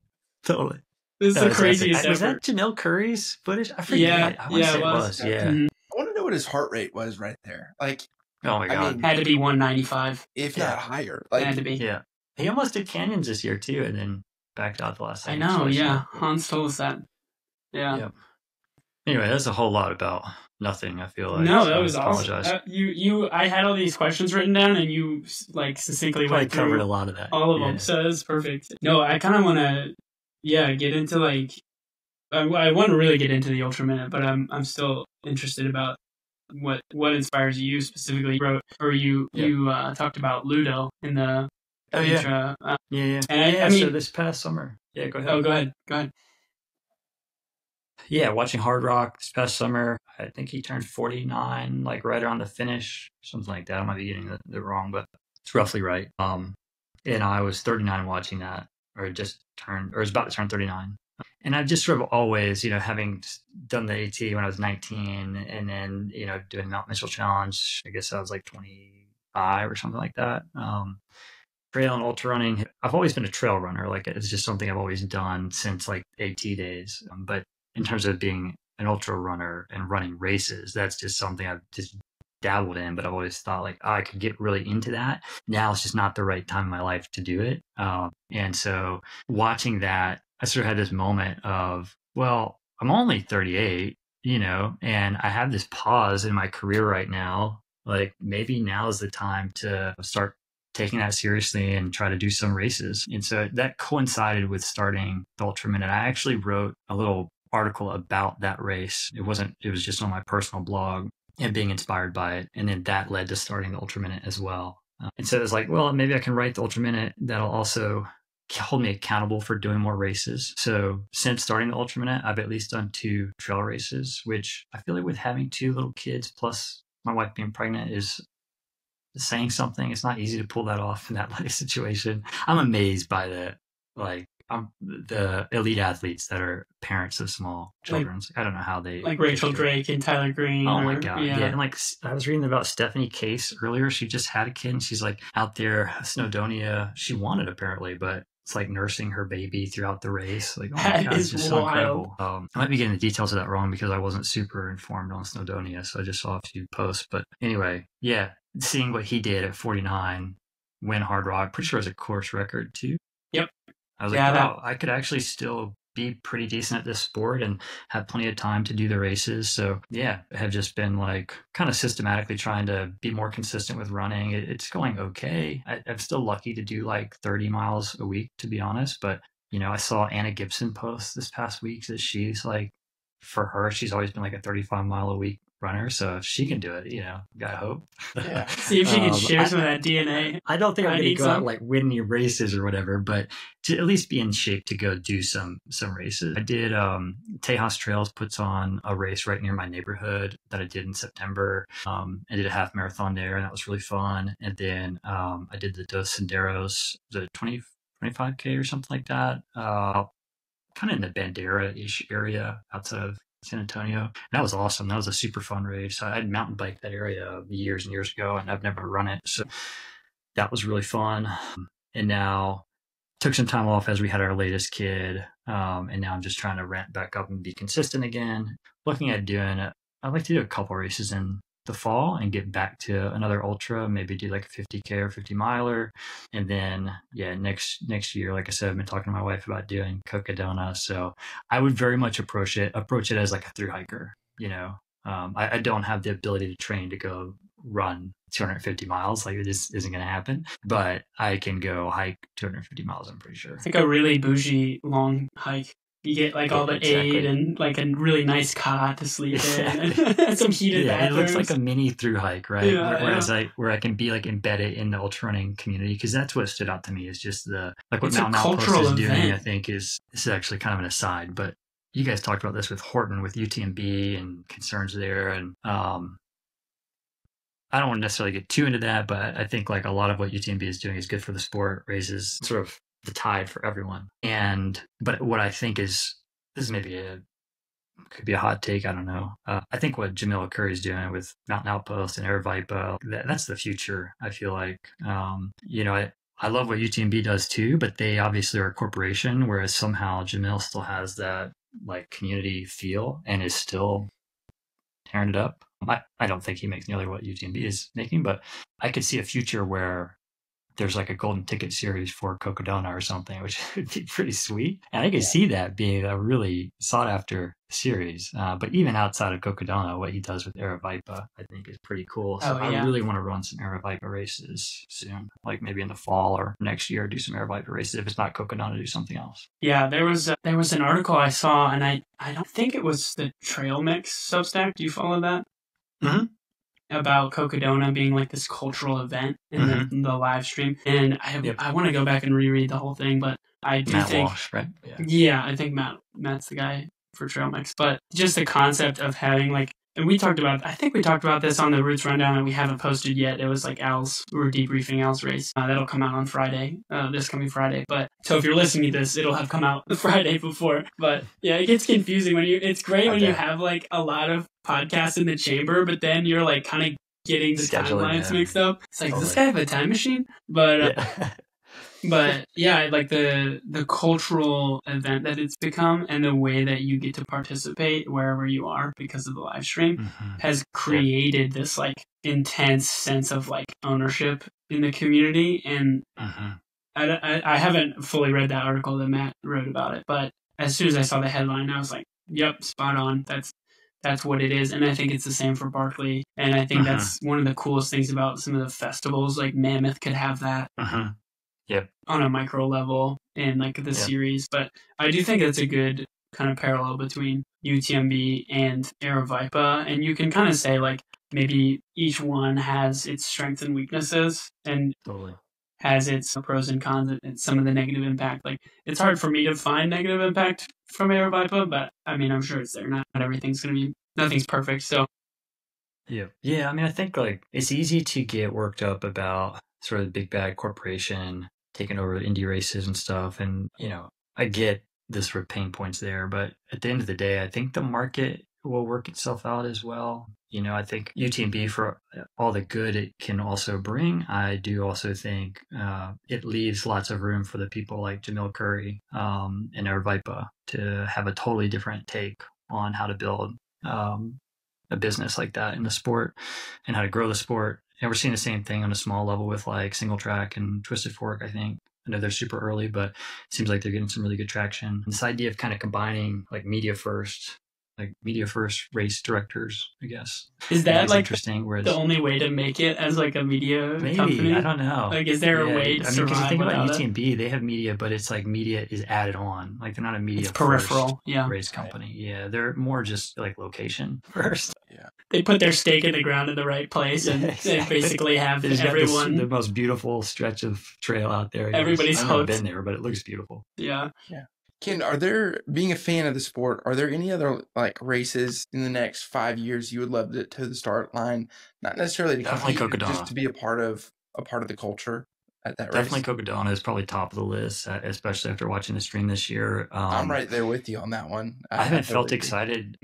Totally. This is the craziest ever. Was that Janelle Curry's footage? I forget. Yeah, I want to say it was. Yeah. Mm-hmm. I want to know what his heart rate was right there. Like, oh my god, I mean, had to be 195, if not higher. Like, had to be. Yeah, he almost did canyons this year too, and then backed out the last time. I know. Yeah, Hans told us that. Yeah. Anyway, that's a whole lot about nothing, I feel like. No, so that was I awesome. apologize. I had all these questions written down, and you like succinctly Probably went through covered a lot of that. all of them. So that's perfect. No, I kind of want to, get into like, I want to really get into the Ultra Minute, but I'm still interested about what inspires you specifically. You talked about Ludo in the intro. Yeah. And I mean, so this past summer. Yeah, go ahead. Oh, go ahead. Yeah, watching Hard Rock this past summer. I think he turned 49, like right around the finish, something like that. I might be getting it wrong, but it's roughly right. And I was 39 watching that, or was about to turn 39. And I've just sort of always, having done the AT when I was 19, and then, doing Mount Mitchell Challenge, I guess I was like 25 or something like that. Trail and ultra running. I've always been a trail runner. Like, it's just something I've always done since like AT days. But in terms of being an ultra runner and running races, that's just something I've just dabbled in, but I've always thought like, I could get really into that. Now it's just not the right time in my life to do it. And so watching that, I sort of had this moment of, well, I'm only 38, and I have this pause in my career right now. Like, maybe now is the time to start taking that seriously and try to do some races. And so that coincided with starting the Ultra Minute. I actually wrote a little article about that race. It was just on my personal blog and being inspired by it. And then that led to starting the Ultra Minute as well. And so it was like, well, maybe I can write the Ultra Minute that'll also hold me accountable for doing more races. So since starting the Ultra Minute, I've at least done 2 trail races, which I feel like with having 2 little kids plus my wife being pregnant is saying something. It's not easy to pull that off in that life situation. I'm amazed by the elite athletes that are parents of small children. I don't know how they like Rachel Drake and Tyler Green. Oh my god, yeah. And like I was reading about Stephanie Case earlier. She just had a kid, and she's like out there Snowdonia. She won it apparently, but it's like nursing her baby throughout the race. Like, oh my god, it's just so incredible. I might be getting the details of that wrong because I wasn't super informed on Snowdonia, so I just saw a few posts. But anyway, yeah, seeing what he did at 49, win Hard Rock, pretty sure it was a course record too. Yep. I was like, wow, I could actually still be pretty decent at this sport and have plenty of time to do the races. So yeah, I have just been like kind of systematically trying to be more consistent with running. It's going okay. I'm still lucky to do like 30 miles a week, to be honest. But, I saw Anna Gibson post this past week that she's like, for her, she's always been like a 35-mile-a-week runner. So if she can do it, gotta hope. Yeah. See if she can share some of that DNA. I don't think I'm going to go out like win any races or whatever, but to at least be in shape to go do some races. I did, Tejas Trails puts on a race right near my neighborhood that I did in September. I did a half marathon there, and that was really fun. And then I did the Dos Senderos, the 25K or something like that, kind of in the Bandera-ish area outside of San Antonio. And that was awesome. That was a super fun race. I had mountain biked that area years and years ago, and I've never run it. So that was really fun. And now took some time off as we had our latest kid. And now I'm just trying to ramp back up and be consistent again. Looking at doing it, I'd like to do a couple races in the fall and get back to another ultra, maybe do like a 50K or 50 miler. And then, next year, like I said, I've been talking to my wife about doing Cocodona. So I would very much approach it as like a thru hiker. I don't have the ability to train to go run 250 miles. Like, it just isn't going to happen, but I can go hike 250 miles. I'm pretty sure. It's like a really bougie long hike. You get like all the aid and like a really nice cot to sleep in and some heated bathrooms. It looks like a mini through hike, right? Where I can be like embedded in the ultra running community, because that's what stood out to me is just what Mountain Outpost is doing. I think this is actually kind of an aside, but you guys talked about this with Horton, with UTMB and concerns there, and I don't want to necessarily get too into that, but I think like a lot of what UTMB is doing is good for the sport, raises sort of the tide for everyone. But what I think is, this could be a hot take, I don't know. I think what Jamila Curry is doing with Mountain Outpost and Air Vipa, that's the future, I feel like. I love what UTMB does too, but they obviously are a corporation, whereas somehow Jamil still has that like community feel and is still tearing it up. I don't think he makes nearly what UTMB is making, but I could see a future where there's like a golden ticket series for Cocodona or something, which would be pretty sweet. And I could see that being a really sought after series. But even outside of Cocodona, what he does with Aravaipa, I think is pretty cool. So Oh, I yeah. really want to run some Aravaipa races soon, like maybe in the fall or next year, do some Aravaipa races. If it's not Cocodona, do something else. Yeah, there was an article I saw, and I don't think it was the Trail Mix Substack. Do you follow that? Mm-hmm. About Cocodona being like this cultural event in Mm-hmm. the live stream. And Yep. I want to go back and reread the whole thing, but I do Matt think, Walsh, right? yeah, I think Matt's the guy for Trail Mix. But just the concept of having like, and I think we talked about this on the Roots Rundown that we haven't posted yet. It was like we were debriefing Al's race. That'll come out on Friday, this coming Friday. But so if you're listening to this, it'll have come out the Friday before. But yeah, it gets confusing it's great when you have like a lot of podcasts in the chamber, but then you're like kind of getting the timelines mixed up. It's like, does this guy have a time machine? But but yeah, like the cultural event that it's become and the way that you get to participate wherever you are because of the live stream has created this like intense sense of like ownership in the community. And I haven't fully read that article that Matt wrote about it, but as soon as I saw the headline, I was like, yep, spot on. That's what it is. And I think it's the same for Barkley. And I think that's one of the coolest things about some of the festivals. Like Mammoth could have that Yep. on a micro level in like the series. But I do think that's a good kind of parallel between UTMB and Aravaipa. And you can kind of say like maybe each one has its strengths and weaknesses and has its pros and cons and some of the negative impact. Like it's hard for me to find negative impact from Aravaipa, but I mean, I'm sure it's there. Not everything's going to be, nothing's perfect. So yeah. I mean, I think like it's easy to get worked up about sort of the big bad corporation taking over indie races and stuff. And, you know, I get the sort of pain points there, but at the end of the day, I think the market will work itself out as well. You know, I think UTMB, for all the good it can also bring, I do also think it leaves lots of room for the people like Jamil Curry and Aravaipa to have a totally different take on how to build a business like that in the sport and how to grow the sport. And we're seeing the same thing on a small level with like Single Track and Twisted Fork, I think. I know they're super early, but it seems like they're getting some really good traction. And this idea of kind of combining like media first race directors, I guess. Is that like interesting? Whereas the only way to make it as like a media company? I don't know. Like, is there a way to survive? Because you think about it? UTMB, they have media, but it's like media is added on. Like they're not a media peripheral race company. Yeah, they're more just like location first. Yeah, they put their stake in the ground in the right place, and they basically have everyone. The most beautiful stretch of trail out there. Everybody's I've hooked. never been there, but it looks beautiful. Yeah. Ken, being a fan of the sport, are there any other like races in the next 5 years you would love to toe the start line? Not necessarily to compete, just to be a part of the culture at that race. Definitely Cocodona is probably top of the list, especially after watching the stream this year. I'm right there with you on that one. I haven't felt excited.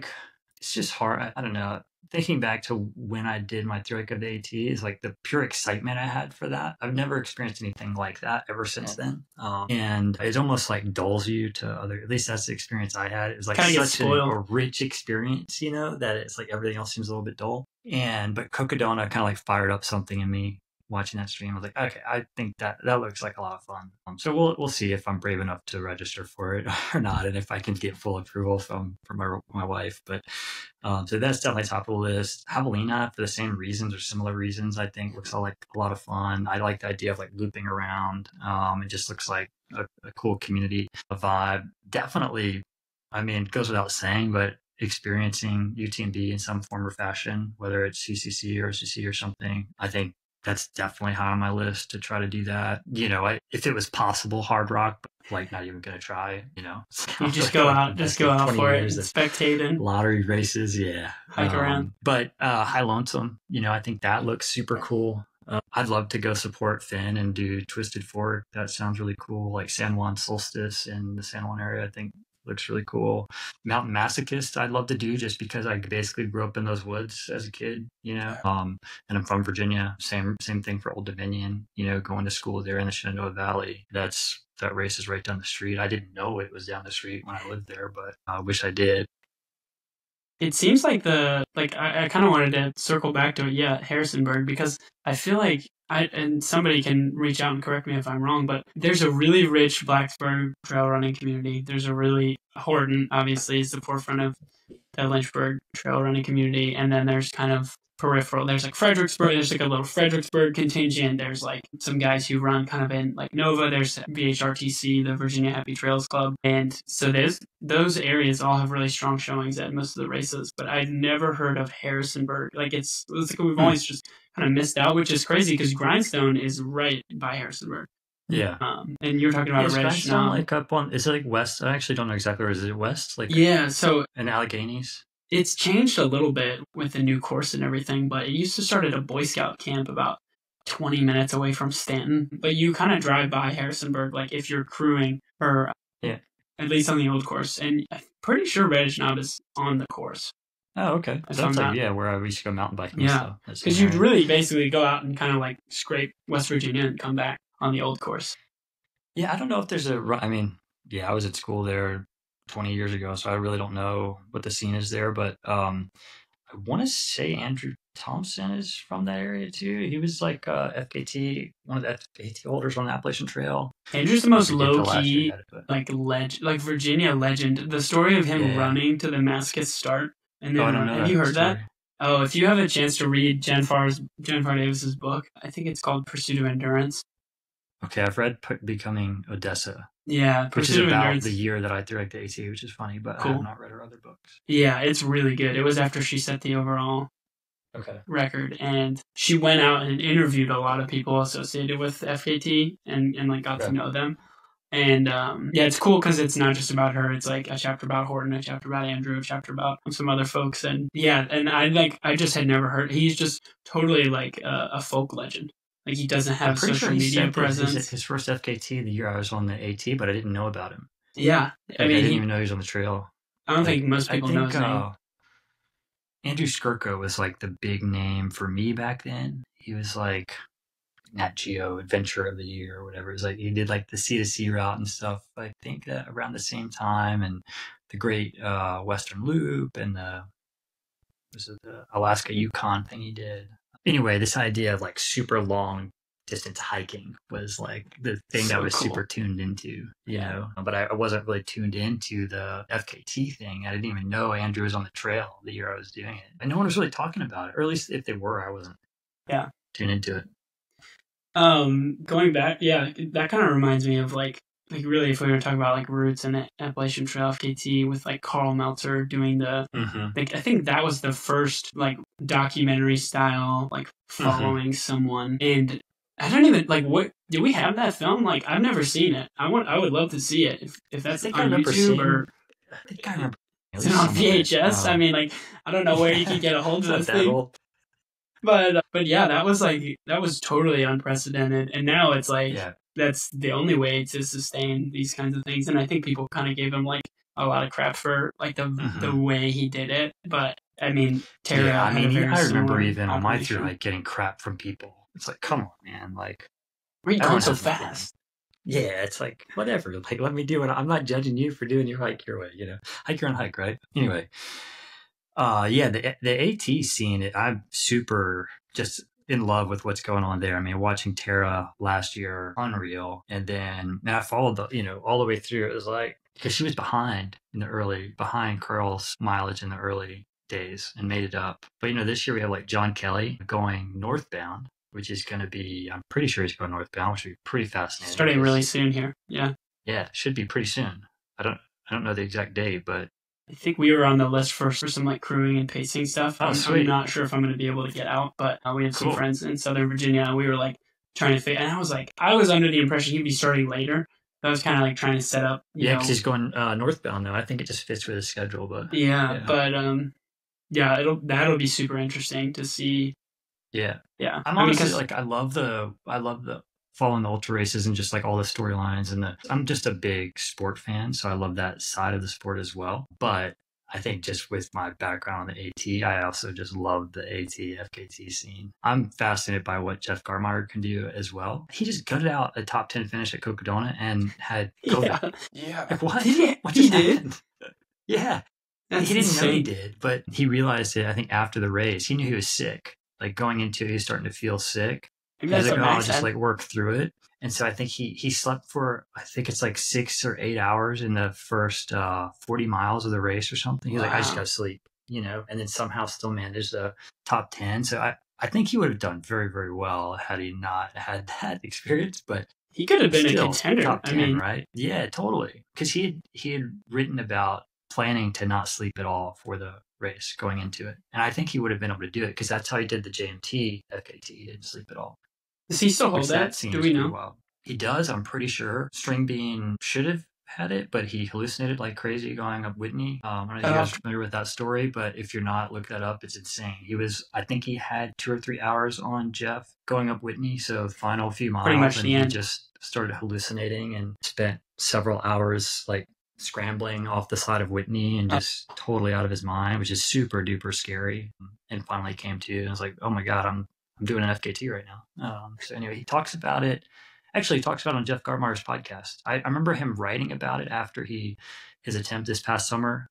It's just hard. I don't know. Thinking back to when I did my thru-hike of the AT is like the pure excitement I had for that. I've never experienced anything like that ever since then. And it almost like dulls you to at least that's the experience I had. It was like such a rich experience, you know, that it's like everything else seems a little bit dull. But Cocodona kind of like fired up something in me watching that stream. I was like, okay, I think that looks like a lot of fun. So we'll see if I'm brave enough to register for it or not, and if I can get full approval from my wife. But so that's definitely top of the list. Javelina, for the same reasons or similar reasons, I think looks like a lot of fun. I like the idea of like looping around. It just looks like a cool community vibe. Definitely, I mean, it goes without saying, but experiencing UTMB in some form or fashion, whether it's CCC or CC or something, I think that's definitely high on my list to try to do that. You know, if it was possible, hard rock, but like not even going to try, you know. You just go out for it, spectating. Lottery races, yeah. Hike around. But High Lonesome, you know, I think that looks super cool. I'd love to go support Finn and do Twisted Fork. That sounds really cool. Like San Juan Solstice in the San Juan area, I think looks really cool. Mountain Masochist I'd love to do just because I basically grew up in those woods as a kid, you know. And I'm from Virginia. Same thing for Old Dominion, you know, going to school there in the Shenandoah Valley. That race is right down the street. I didn't know it was down the street when I lived there, but I wish I did. it seems like I kind of wanted to circle back to it, Harrisonburg, because I feel like and somebody can reach out and correct me if I'm wrong, but there's a really rich Blacksburg trail running community. There's a really Horton, obviously, is the forefront of the Lynchburg trail running community, and then there's kind of peripheral. There's like Fredericksburg. There's like a little Fredericksburg contingent. There's like some guys who run kind of in like Nova. There's VHRTC, the Virginia Happy Trails Club, and so those areas all have really strong showings at most of the races. But I'd never heard of Harrisonburg. Like it's like we've always just kind of missed out, which is crazy because Grindstone is right by Harrisonburg. Yeah. And you were talking about Grindstone, like up on, is it like west? I actually don't know exactly where. Is it west? Like so in Alleghenies? It's changed a little bit with the new course and everything, but it used to start at a Boy Scout camp about 20 minutes away from Stanton. But you kind of drive by Harrisonburg, like if you're crewing, or at least on the old course. And I'm pretty sure Reddish Knob is on the course. Oh, okay. That's like, where we used to go mountain biking. Yeah, because you'd really basically go out and kind of like scrape West Virginia and come back on the old course. Yeah, I don't know if there's I was at school there 20 years ago, so I really don't know what the scene is there, but I want to say Andrew Thompson is from that area too. He was like FKT, one of the FKT holders on the Appalachian Trail. Andrew's the most low-key, like Virginia legend. The story of him running to the Damascus start, and then have you heard that? Oh, if you have a chance to read Jennifer Davis's book, I think it's called Pursuit of Endurance. Okay, I've read Becoming Odessa. Yeah, which is about the year that I threw like the AT, which is funny, but I have not read her other books. Yeah, it's really good. It was after she set the overall record, and she went out and interviewed a lot of people associated with FKT and like got to know them. And it's cool because it's not just about her. It's like a chapter about Horton, a chapter about Andrew, a chapter about some other folks, and I just had never heard. He's just totally like a folk legend. Like he doesn't have social media presence. His first FKT the year I was on the AT, but I didn't know about him. Yeah, I didn't even know he was on the trail. I don't think most people know his name. Andrew Skirko was like the big name for me back then. He was like Nat Geo Adventure of the Year or whatever. It was like he did like the C2C route and stuff. I think that around the same time, and the Great Western Loop and the Alaska Yukon thing he did. Anyway, this idea of like super long distance hiking was like the thing that I was super tuned into, you know, but I wasn't really tuned into the FKT thing. I didn't even know Andrew was on the trail the year I was doing it. And no one was really talking about it, or at least if they were, I wasn't tuned into it. Going back, that kind of reminds me of like really if we were talking about like roots and Appalachian Trail FKT with like Carl Meltzer doing the like I think that was the first like documentary style like following someone, and I don't even like what do we have that film? Like I've never seen it. I would love to see it if that's on YouTube or I think I remember. Is it on VHS? I mean, like I don't know where you can get a hold of this thing. But that was totally unprecedented, and now it's like that's the only way to sustain these kinds of things. And I think people kind of gave him like a lot of crap for like the way he did it. But I mean, Tara. I remember even on my through like getting crap from people. It's like, come on, man! Like, where are you going so fast? Yeah, it's like whatever. Like, let me do it. I'm not judging you for doing your hike your way. You know, hike your own hike, right? Anyway. The AT scene, I'm super just in love with what's going on there. I mean, watching Tara last year, unreal. And I followed all the way through. It was like, because she was behind Carl's mileage in the early days and made it up. But, this year we have like John Kelly going northbound, which is going to be, I'm pretty sure he's going northbound, which would be pretty fascinating. Starting really soon here. Yeah. Yeah, it should be pretty soon. I don't know the exact date, but I think we were on the list for some like crewing and pacing stuff. I'm not sure if I'm going to be able to get out, but we have some friends in Southern Virginia, and we were like trying to fit. And I was under the impression he'd be starting later. I was kind of like trying to set up. Because he's going northbound now. I think it just fits with his schedule, but that'll be super interesting to see. Yeah. I'm honestly like I love the following the ultra races and just like all the storylines I'm just a big sport fan, so I love that side of the sport as well. But I think just with my background on the AT, I also just love the AT FKT scene. I'm fascinated by what Jeff Garmeyer can do as well. He just gutted out a top 10 finish at Cocodona and had COVID. Yeah. Like, what? He did? Yeah. That's he didn't know he insane. did, but he realized it, I think, after the race. He knew he was sick. Like going into it, he was starting to feel sick. Maybe He was that's like, what oh, I'll Max just had. like work through it. And so I think he slept for, I think it's like 6 or 8 hours in the first 40 miles of the race or something. He was like, I just Wow. got to sleep, and then somehow still managed the top 10. So I think he would have done very, very well had he not had that experience, but He could have been a still contender. top I 10, mean, right? Yeah, totally. Because he had written about planning to not sleep at all for the race going into it. And I think he would have been able to do it because that's how he did the JMT FKT. He didn't sleep at all, does he still hold which that that? Do seems we pretty know? wild. He does, I'm pretty sure. String Bean should have had it, but he hallucinated like crazy going up Whitney. I don't know if you guys are familiar with that story, but if you're not, look that up. It's insane. I think he had 2 or 3 hours on Jeff going up Whitney, so the final few Pretty miles, much and the he end. just started hallucinating and spent several hours like scrambling off the side of Whitney and just totally out of his mind, which is super duper scary. And finally came to, and I was like, oh my God, I'm doing an FKT right now. So anyway, he talks about it. Actually, he talks about it on Jeff Gartmeyer's podcast. I remember him writing about it after his attempt this past summer.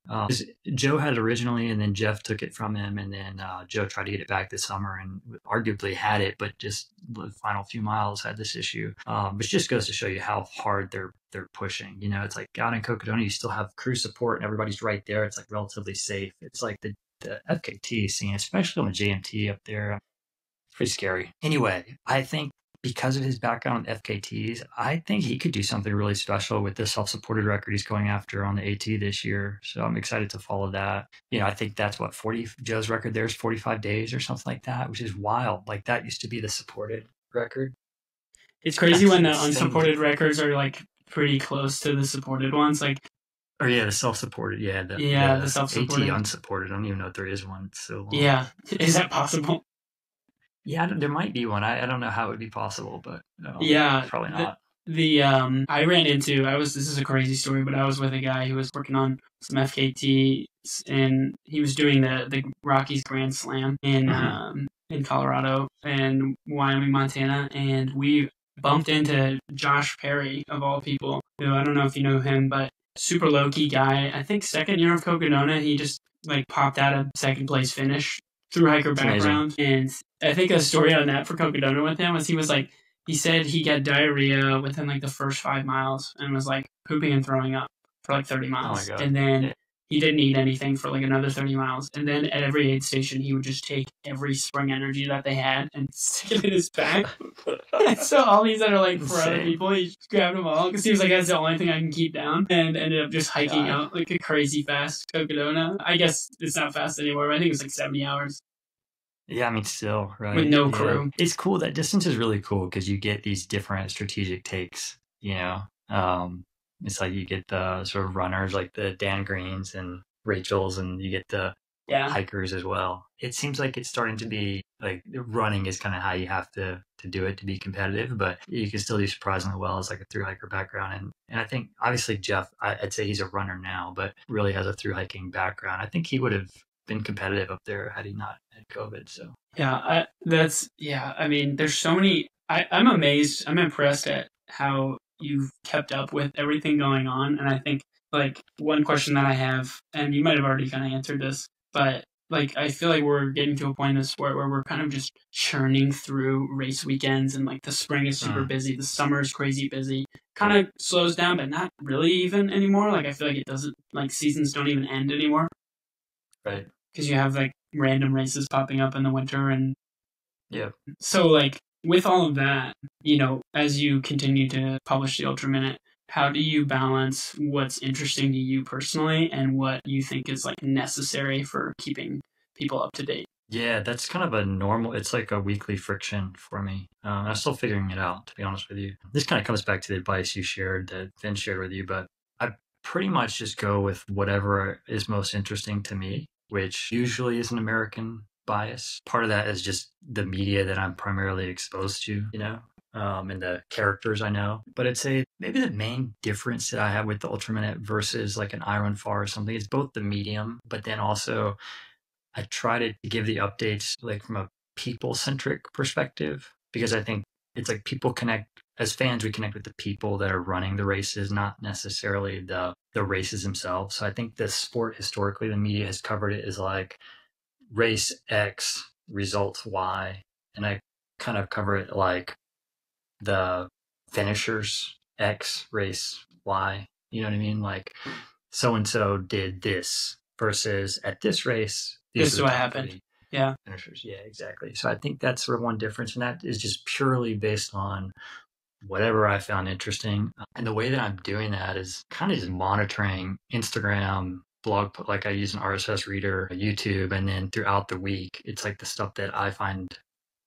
Joe had it originally, and then Jeff took it from him, and then Joe tried to get it back this summer and arguably had it, but just the final few miles had this issue. Which just goes to show you how hard they're pushing. It's like out in Cocodona, you still have crew support and everybody's right there. It's like relatively safe. It's like the FKT scene, especially on the JMT up there, pretty scary. Anyway, I think because of his background with FKTs, I think he could do something really special with the self-supported record he's going after on the AT this year. So I'm excited to follow that. I think that's what Joe's record there is 45 days or something like that, which is wild. Like that used to be the supported record. It's crazy when the It's unsupported insanely- records are like pretty close to the supported ones. Like, Or yeah, the self-supported. Yeah, the the self-supported. AT unsupported. I don't even know if there is one. It's so long. Yeah, is that possible? Yeah, there might be one. I don't know how it would be possible, but Yeah, probably not. I ran into, this is a crazy story, but I was with a guy who was working on some FKT, and he was doing the Rockies Grand Slam in Colorado and Wyoming, Montana, and we bumped into Josh Perry of all people, who I don't know if you know him, but super low key guy. I think second year of Cocodona, he just like popped out a second place finish through hiker background, and I think a story on that for Cocodona with him was he said he got diarrhea within like the first 5 miles and was like pooping and throwing up for like 30 miles. God. And then he didn't eat anything for like another 30 miles. And then at every aid station, he would just take every spring energy that they had and stick it in his bag. And so all these that are like for other people, he just grabbed them all because he was like, that's the only thing I can keep down. And ended up just hiking out like a crazy fast Cocodona. I guess it's not fast anymore, but I think it was like 70 hours. Yeah, I mean, still, right? With no crew. It's cool. That distance is really cool because you get these different strategic takes, It's like you get the sort of runners like the Dan Greens and Rachel's, and you get the hikers as well. It seems like it's starting to be like running is kind of how you have to do it to be competitive, but you can still do surprisingly well as like a thru hiker background. And I think obviously Jeff, I'd say he's a runner now, but really has a thru hiking background. I think he would have been competitive up there had he not had COVID. So I mean, there's so many. I'm amazed. I'm impressed at how you've kept up with everything going on. And I think like one question that I have, and you might have already kind of answered this, but like I feel like we're getting to a point in the sport where we're kind of just churning through race weekends, and like the spring is super busy, the summer is crazy busy. Kind of slows down, but not really even anymore. Like I feel like it doesn't, like seasons don't even end anymore. Right. Because you have like random races popping up in the winter, and so like with all of that, as you continue to publish the Ultra Minute, how do you balance what's interesting to you personally and what you think is like necessary for keeping people up to date? Yeah, that's kind of a normal, it's like a weekly friction for me. I'm still figuring it out, to be honest with you. This kind of comes back to the advice you shared that Finn shared with you, but I pretty much just go with whatever is most interesting to me, which usually is an American bias. Part of that is just the media that I'm primarily exposed to, and the characters I know. But I'd say maybe the main difference that I have with the Ultra Minute versus like an Iron Far or something is both the medium, but then also I try to give the updates like from a people-centric perspective, because I think it's like people connect as fans, we connect with the people that are running the races, not necessarily the races themselves. So I think the sport historically, the media has covered it as like race X, results Y. And I kind of cover it like the finishers X, race Y. You know what I mean? Like so and so did this versus at this race, This these is are the what top happened. 3 Yeah. finishers. Yeah, exactly. So I think that's sort of one difference, and that is just purely based on whatever I found interesting. And the way that I'm doing that is kind of just monitoring Instagram, blog, like I use an RSS reader, YouTube, and then throughout the week, it's like the stuff that I find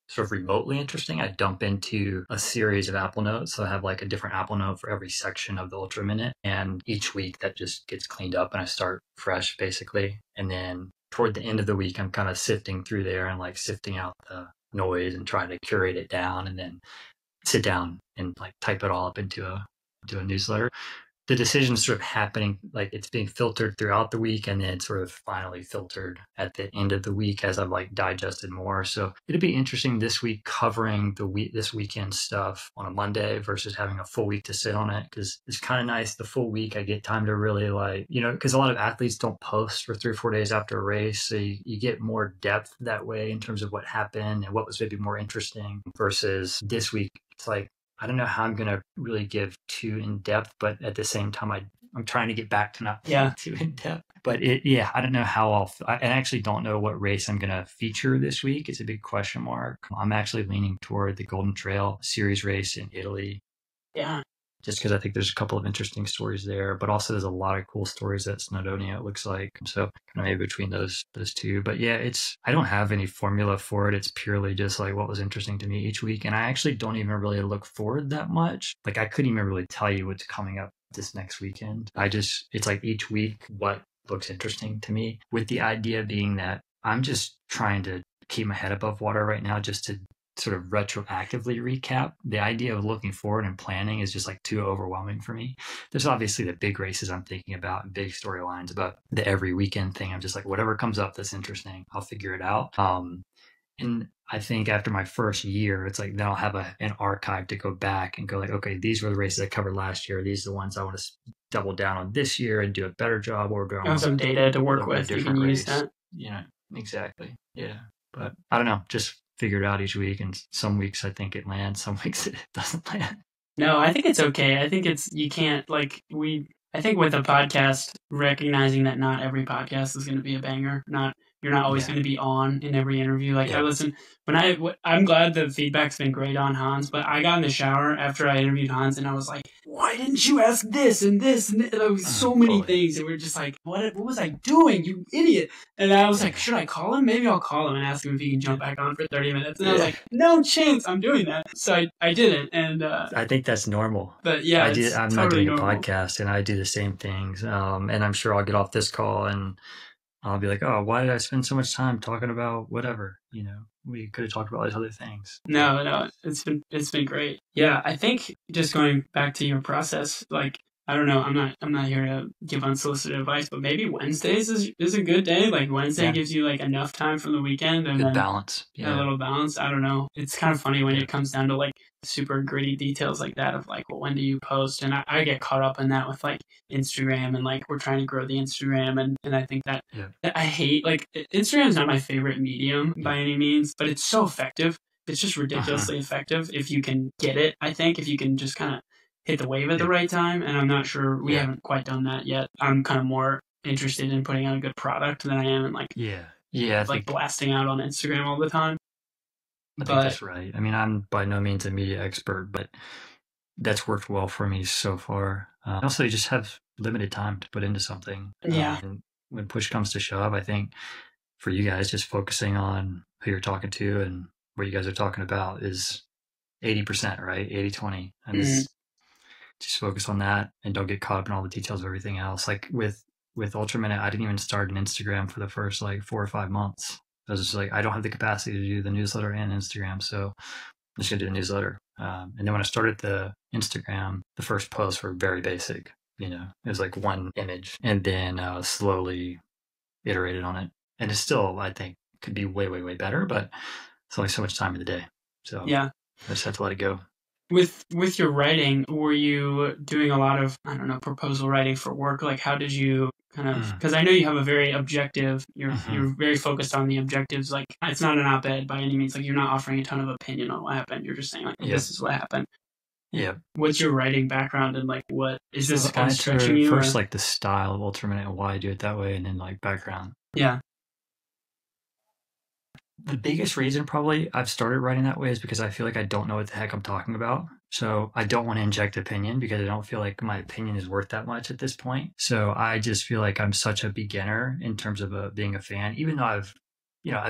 sort of remotely interesting. I dump into a series of Apple Notes. So I have like a different Apple Note for every section of the Ultra Minute. And each week that just gets cleaned up and I start fresh basically. And then toward the end of the week, I'm kind of sifting through there and like sifting out the noise and trying to curate it down and then sit down and like type it all up into a newsletter. The decision's sort of happening, like it's being filtered throughout the week and then sort of finally filtered at the end of the week as I've like digested more. So it'll be interesting this week covering this weekend stuff on a Monday versus having a full week to sit on it, because it's kind of nice the full week. I get time to really like, because a lot of athletes don't post for 3 or 4 days after a race. So you get more depth that way in terms of what happened and what was maybe more interesting versus this week. It's like, I don't know how I'm going to really give too in depth, but at the same time, I'm trying to get back to not being too in depth. But I don't know how I actually don't know what race I'm going to feature this week. It's a big question mark. I'm actually leaning toward the Golden Trail series race in Italy. Yeah. Just because I think there's a couple of interesting stories there, but also there's a lot of cool stories at Snowdonia, it looks like. So kind of maybe between those two. But yeah, I don't have any formula for it. It's purely just like what was interesting to me each week. And I actually don't even really look forward that much. Like I couldn't even really tell you what's coming up this next weekend. It's like each week what looks interesting to me, with the idea being that I'm just trying to keep my head above water right now just to sort of retroactively recap. The idea of looking forward and planning is just like too overwhelming for me. There's obviously the big races I'm thinking about and big storylines, but the every weekend thing, I'm just like, whatever comes up that's interesting, I'll figure it out. And I think after my first year, it's like, then I'll have an archive to go back and go like, okay, these were the races I covered last year. These are the ones I want to double down on this year and do a better job, or do I want some data to work with? You can use that. Yeah, exactly. Yeah. But I don't know, just figure it out each week. And some weeks I think it lands, some weeks it doesn't land. No, I think it's okay. I think you can't I think with a podcast, recognizing that not every podcast is going to be a banger. You're not always going to be on in every interview. Like I listen, I'm glad the feedback's been great on Hans, but I got in the shower after I interviewed Hans and I was like, why didn't you ask this and this? And there was so many things. And we were just like, what was I doing? You idiot. And I was like, should I call him? Maybe I'll call him and ask him if he can jump back on for 30 minutes. And I was like, no chance I'm doing that. So I didn't. And I think that's normal. But yeah, I'm totally not doing normal. a podcast and I do the same things. And I'm sure I'll get off this call and I'll be like, oh, why did I spend so much time talking about whatever? We could have talked about all these other things. No, it's been great. Yeah, I think just going back to your process, like, I don't know, I'm not here to give unsolicited advice, but maybe Wednesdays is a good day. Like Wednesday gives you like enough time from the weekend and good then balance. Yeah, a little balance. I don't know. It's kind of funny when it comes down to like super gritty details like that of like, well, when do you post? And I get caught up in that with like Instagram and like we're trying to grow the Instagram and I think that I hate, like, Instagram is not my favorite medium by any means, but it's so effective. It's just ridiculously effective if you can get it. I think if you can just kind of hit the wave at the right time, and I'm not sure we haven't quite done that yet. I'm kind of more interested in putting out a good product than I am in like blasting out on Instagram all the time. I think that's right. I mean, I'm by no means a media expert, but that's worked well for me so far. Also, you just have limited time to put into something. Yeah. And when push comes to shove, I think for you guys, just focusing on who you're talking to and what you guys are talking about is 80%, right? 80-20. And just focus on that and don't get caught up in all the details of everything else. Like with Ultra Minute, I didn't even start an Instagram for the first like 4 or 5 months. I was just like, I don't have the capacity to do the newsletter and Instagram, so I'm just gonna do the newsletter. And then when I started the Instagram, the first posts were very basic. It was like one image, and then slowly iterated on it. And it still, I think, could be way, way, way better, but it's only so much time in the day. So I just have to let it go. With your writing, were you doing a lot of, I don't know, proposal writing for work? Like, how did you kind of, because I know you have a very objective, you're very focused on the objectives. Like, it's not an op-ed by any means. Like, you're not offering a ton of opinion on what happened. You're just saying, like, this is what happened. Yeah. What's your writing background, and like, what is this kind of answer stretching you? First, like the style of Ultraminute and why I do it that way, and then like background. Yeah. The biggest reason probably I've started writing that way is because I feel like I don't know what the heck I'm talking about. So I don't want to inject opinion because I don't feel like my opinion is worth that much at this point. So I just feel like I'm such a beginner in terms of being a fan, even though I've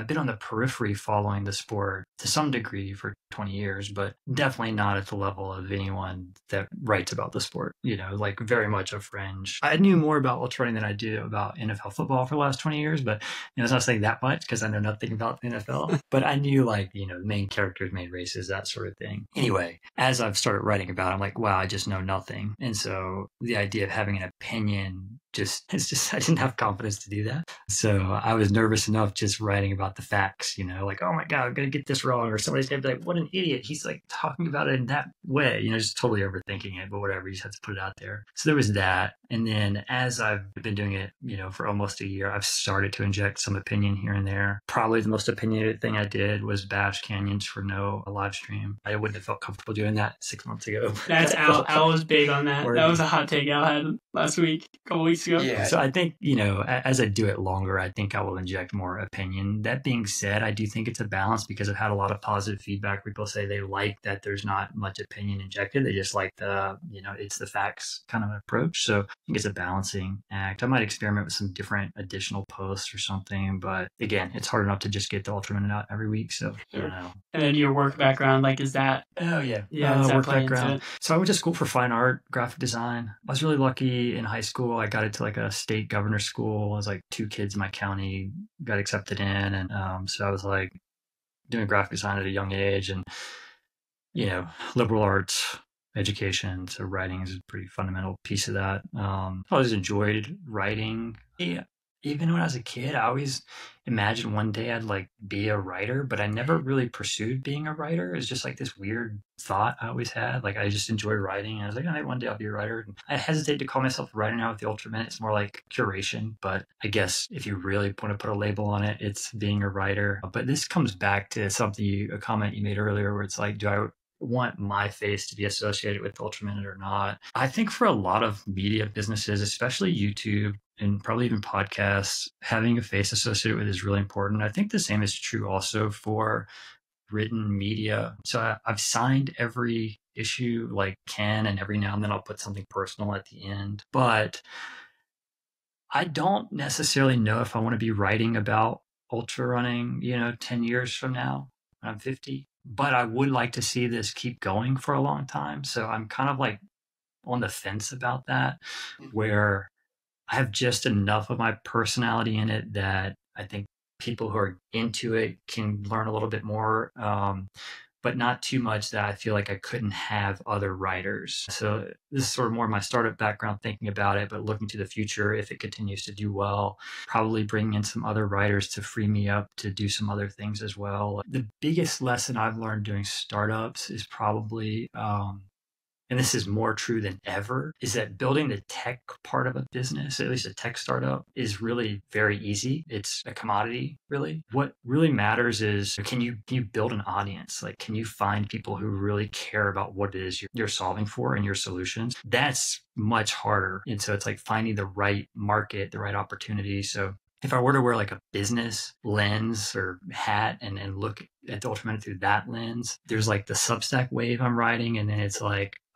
been on the periphery following the sport to some degree for 20 years, but definitely not at the level of anyone that writes about the sport, like very much a fringe. I knew more about ultra running than I do about NFL football for the last 20 years, but it's not saying that much because I know nothing about the NFL, but I knew the main characters, main races, that sort of thing. Anyway, as I've started writing about it, I'm like, wow, I just know nothing. And so the idea of having an opinion I didn't have confidence to do that. So I was nervous enough just writing about the facts, like, oh my God, I'm going to get this wrong. Or somebody's going to be like, what an idiot. He's like talking about it in that way, just totally overthinking it, but whatever, you just have to put it out there. So there was that. And then as I've been doing it, for almost a year, I've started to inject some opinion here and there. Probably the most opinionated thing I did was bash canyons for no live stream. I wouldn't have felt comfortable doing that 6 months ago. That's Al. Al was big on that. That was a hot take Al had last week, a couple weeks ago. Yeah. So I think, as I do it longer, I think I will inject more opinion. That being said, I do think it's a balance because I've had a lot of positive feedback. People say they like that there's not much opinion injected. They just like the, it's the facts kind of approach. So I think it's a balancing act. I might experiment with some different additional posts or something, but again, it's hard enough to just get the Ultraminute out every week. So I don't know. And then your work background, is that? Oh yeah. Yeah. Work background. So I went to school for fine art, graphic design. I was really lucky in high school. I got into a state governor school. I was 2 kids in my county got accepted in. And so I was doing graphic design at a young age and, liberal arts education. So writing is a pretty fundamental piece of that. I always enjoyed writing. Yeah. Even when I was a kid, I always imagined one day I'd be a writer, but I never really pursued being a writer. It's just this weird thought I always had. I just enjoy writing. And I was like, one day I'll be a writer. And I hesitate to call myself a writer now with the Ultraminute. It's more like curation. But I guess if you really want to put a label on it, it's being a writer. But this comes back to a comment you made earlier where it's do I want my face to be associated with Ultraminute or not? I think for a lot of media businesses, especially YouTube, and probably even podcasts, having a face associated with is really important. I think the same is true also for written media. So I've signed every issue Ken, and every now and then I'll put something personal at the end. But I don't necessarily know if I want to be writing about ultra running, 10 years from now when I'm 50. But I would like to see this keep going for a long time. So I'm kind of on the fence about that, where I have just enough of my personality in it that I think people who are into it can learn a little bit more, but not too much that I feel like I couldn't have other writers. So this is sort of more my startup background thinking about it, but looking to the future, if it continues to do well, probably bring in some other writers to free me up to do some other things as well. The biggest lesson I've learned doing startups is probably, and this is more true than ever, is that building the tech part of a business, at least a tech startup, is really very easy. It's a commodity, really. What really matters is, can you build an audience? Can you find people who really care about what it is you're solving for and your solutions? That's much harder. And so it's finding the right market, the right opportunity. So if I were to wear a business lens or hat and look at the Ultraminute through that lens, there's the Substack wave I'm riding. And then it's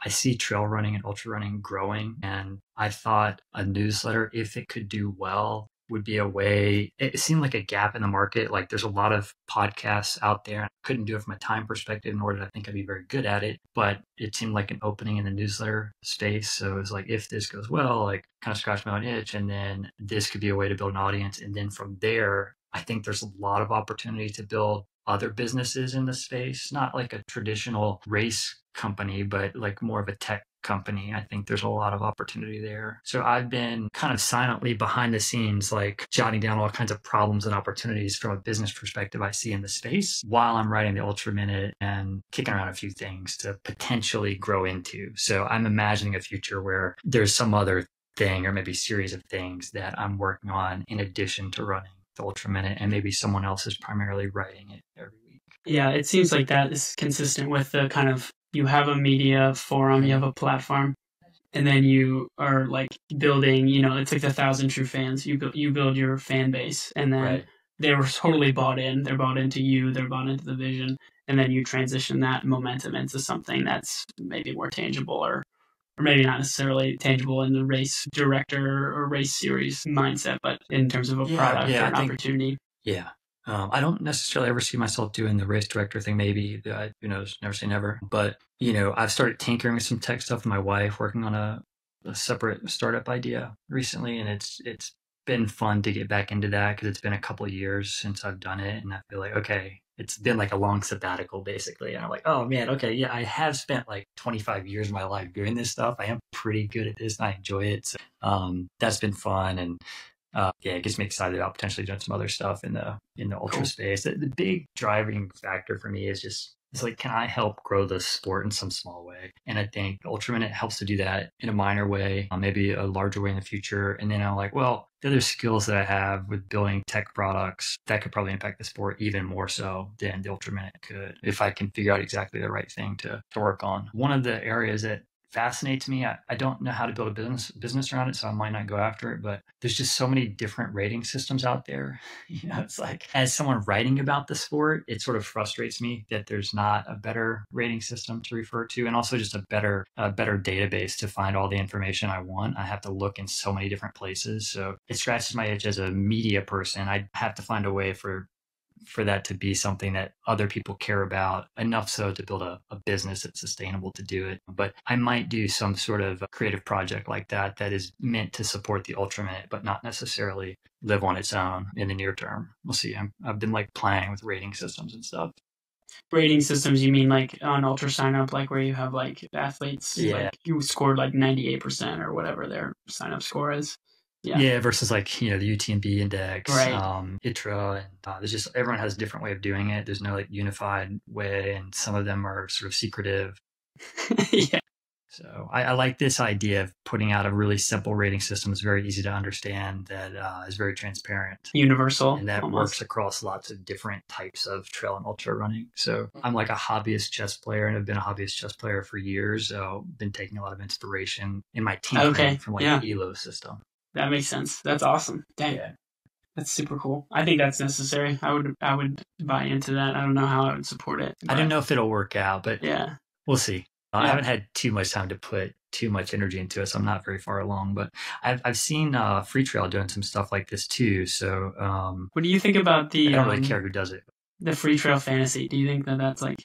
I see trail running and ultra running growing. And I thought a newsletter, if it could do well, would be a way. It seemed like a gap in the market. There's a lot of podcasts out there. I couldn't do it from a time perspective, nor did I think I'd be very good at it. But it seemed like an opening in the newsletter space. So it was if this goes well, kind of scratch my own itch. And then this could be a way to build an audience. And then from there, I think there's a lot of opportunity to build other businesses in the space, not like a traditional race company, but like more of a tech company. I think there's a lot of opportunity there. So I've been kind of silently behind the scenes, like jotting down all kinds of problems and opportunities from a business perspective I see in the space while I'm writing the Ultra Minute and kicking around a few things to potentially grow into. So I'm imagining a future where there's some other thing or maybe series of things that I'm working on in addition to running the Ultra Minute, and maybe someone else is primarily writing it every week. Yeah, it seems like that is consistent with the kind of, you have a media forum, you have a platform, and then you are like building, it's like the 1,000 True Fans. You build your fan base, and then they were totally bought in. They're bought into you. They're bought into the vision, and then you transition that momentum into something that's maybe more tangible, or maybe not necessarily tangible in the race director or race series mindset, but in terms of a product or an opportunity. Yeah. I don't necessarily ever see myself doing the race director thing. Maybe, who knows, never say never. But, I've started tinkering with some tech stuff with my wife, working on a separate startup idea recently. And it's been fun to get back into that because it's been a couple of years since I've done it. And I feel like, okay, it's been like a long sabbatical basically. And I'm like, oh man, okay, yeah, I have spent like 25 years of my life doing this stuff. I am pretty good at this and I enjoy it. So that's been fun. And it gets me excited about potentially doing some other stuff in the ultra space. The big driving factor for me is just, it's like, can I help grow the sport in some small way? And I think Ultra Minute helps to do that in a minor way, maybe a larger way in the future. And then I'm like, well, the other skills that I have with building tech products, that could probably impact the sport even more so than the Ultra Minute could, if I can figure out exactly the right thing to work on. One of the areas that fascinates me, I don't know how to build a business around it, so I might not go after it, but there's just so many different rating systems out there. It's like, as someone writing about the sport, it sort of frustrates me that there's not a better rating system to refer to, and also just a better database to find all the information I want. I have to look in so many different places, so it scratches my itch as a media person. I have to find a way for that to be something that other people care about enough so to build a business that's sustainable to do it. But I might do some sort of creative project like that is meant to support the Ultra Minute, but not necessarily live on its own in the near term. We'll see. I've been like playing with rating systems and stuff. Rating systems, you mean like on Ultra Sign Up, like where you have like athletes, like you scored like 98% or whatever their sign up score is. Yeah, versus like, the UTMB index, right. ITRA, and there's just, everyone has a different way of doing it. There's no like unified way, and some of them are sort of secretive. Yeah. So I like this idea of putting out a really simple rating system. It's very easy to understand, that is very transparent. Universal. And that almost works across lots of different types of trail and ultra running. So I'm like a hobbyist chess player, and I've been a hobbyist chess player for years. So I've been taking a lot of inspiration in my team from like the ELO system. That makes sense. That's awesome. Dang. Yeah. That's super cool. I think that's necessary. I would buy into that. I don't know how I would support it. I don't know if it'll work out, but we'll see. I haven't had too much time to put too much energy into it, so I'm not very far along. But I've seen Free Trail doing some stuff like this too. So what do you think about the? I don't really care who does it. The Free Trail fantasy. Do you think that's like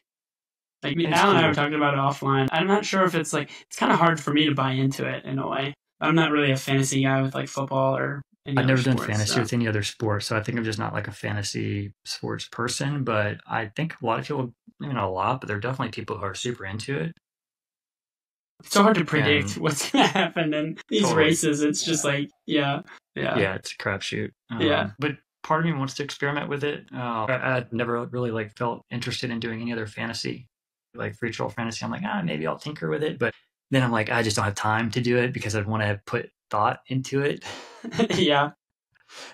Al and I were talking about it offline. I'm not sure if it's like, it's kind of hard for me to buy into it in a way. I'm not really a fantasy guy with like football or any I've other never done sports, fantasy with any other sport, so I think I'm just not like a fantasy sports person. But I think a lot of people, maybe not a lot, but there are definitely people who are super into it. It's so hard to predict what's going to happen in these races. It's just like, yeah, it's a crapshoot. But part of me wants to experiment with it. I've never really like felt interested in doing any other fantasy, like free trail fantasy. I'm like, maybe I'll tinker with it, but then I'm like, I just don't have time to do it because I want to put thought into it. Yeah.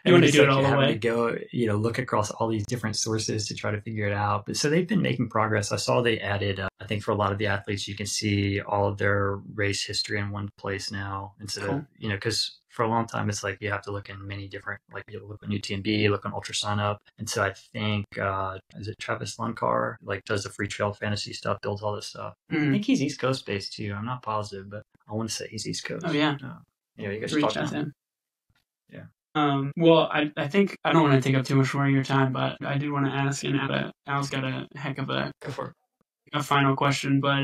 You want to do it all the way. To go, look across all these different sources to try to figure it out. But so they've been making progress. I saw they added, I think for a lot of the athletes, you can see all of their race history in one place now instead of, because for a long time, it's like you have to look in many different, like you look on UTMB, look on Ultra Sign Up. And so I think, is it Travis Lunkar, like does the free trail fantasy stuff, builds all this stuff. I think he's East Coast based too. I'm not positive, but I want to say he's East Coast. Oh, yeah. You guys should talk to him. Yeah. Well, I think I don't want to take up too much more of your time, but I did want to ask, and Al's got a heck of a final question, but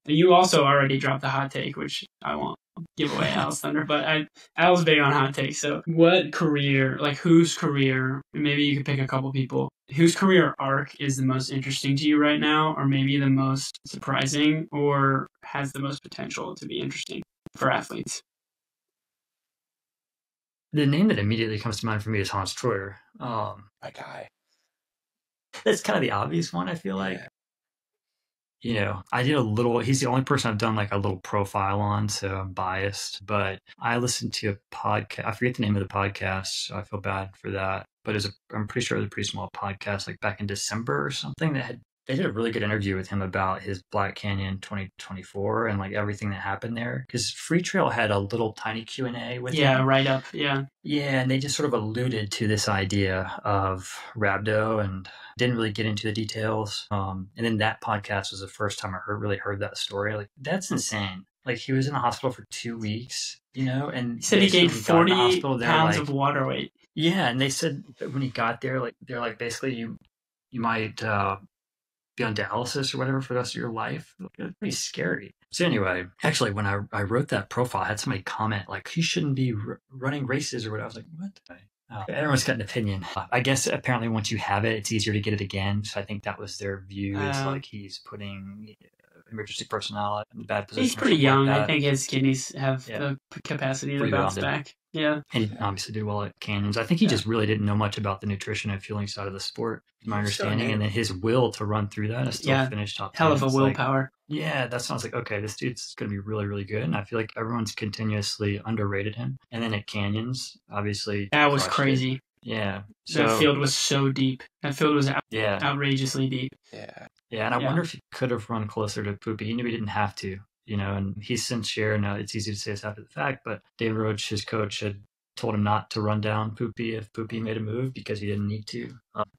you also already dropped the hot take, which I won't give away Al's thunder, but Al's big on hot takes. So what career, like whose career, maybe you could pick a couple people whose career arc is the most interesting to you right now, or maybe the most surprising, or has the most potential to be interesting for athletes? The name that immediately comes to mind for me is Hans Troyer. My guy. That's kind of the obvious one, I feel like. I did a little, he's the only person I've done like a little profile on, so I'm biased, but I listened to a podcast. I forget the name of the podcast, so I feel bad for that. But I'm pretty sure it was a pretty small podcast, like back in December or something, they did a really good interview with him about his Black Canyon 2024 and like everything that happened there. Because Free Trail had a little tiny Q&A with him. Yeah, right up. Yeah. Yeah, and they just sort of alluded to this idea of rhabdo and didn't really get into the details. And then that podcast was the first time I really heard that story. Like, that's insane. Like, he was in the hospital for 2 weeks, and he said he gained 40 pounds of water weight. Yeah, and they said that when he got there, like they're like, basically you might be on dialysis or whatever for the rest of your life. It's pretty scary. So anyway, actually, when I wrote that profile, I had somebody comment like, he shouldn't be running races or whatever. I was like, what? Everyone's got an opinion. I guess apparently once you have it, it's easier to get it again. So I think that was their view. Is like he's putting emergency personnel in a bad position. He's pretty young. Like I think his kidneys have the capacity to bounce back. Yeah. And he obviously did well at Canyons. I think he just really didn't know much about the nutrition and fueling side of the sport, is my understanding. And then his will to run through that and still finish top 10. Hell of a willpower. Like, that sounds like, okay, this dude's going to be really, really good. And I feel like everyone's continuously underrated him. And then at Canyons, obviously. That was crazy. Yeah. So, that field was so deep. That field was outrageously deep. Yeah. Yeah. And I wonder if he could have run closer to Poopy. He knew he didn't have to. And he's since shared. Now it's easy to say this after the fact, but David Roche, his coach, had told him not to run down Poopy if Poopy made a move because he didn't need to.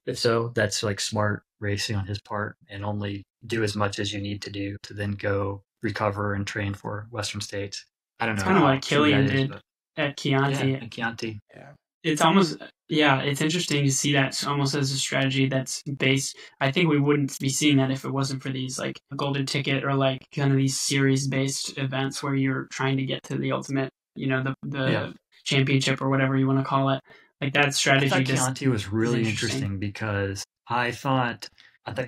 If so, that's like smart racing on his part, and only do as much as you need to do to then go recover and train for Western States. I don't know. It's kind of what Killian did at Chianti. Yeah, at Chianti. Yeah. It's almost, it's interesting to see that almost as a strategy that's based. I think we wouldn't be seeing that if it wasn't for these like golden ticket or like kind of these series based events where you're trying to get to the ultimate, the championship or whatever you want to call it. Like that strategy. I thought Chianti was really interesting because I thought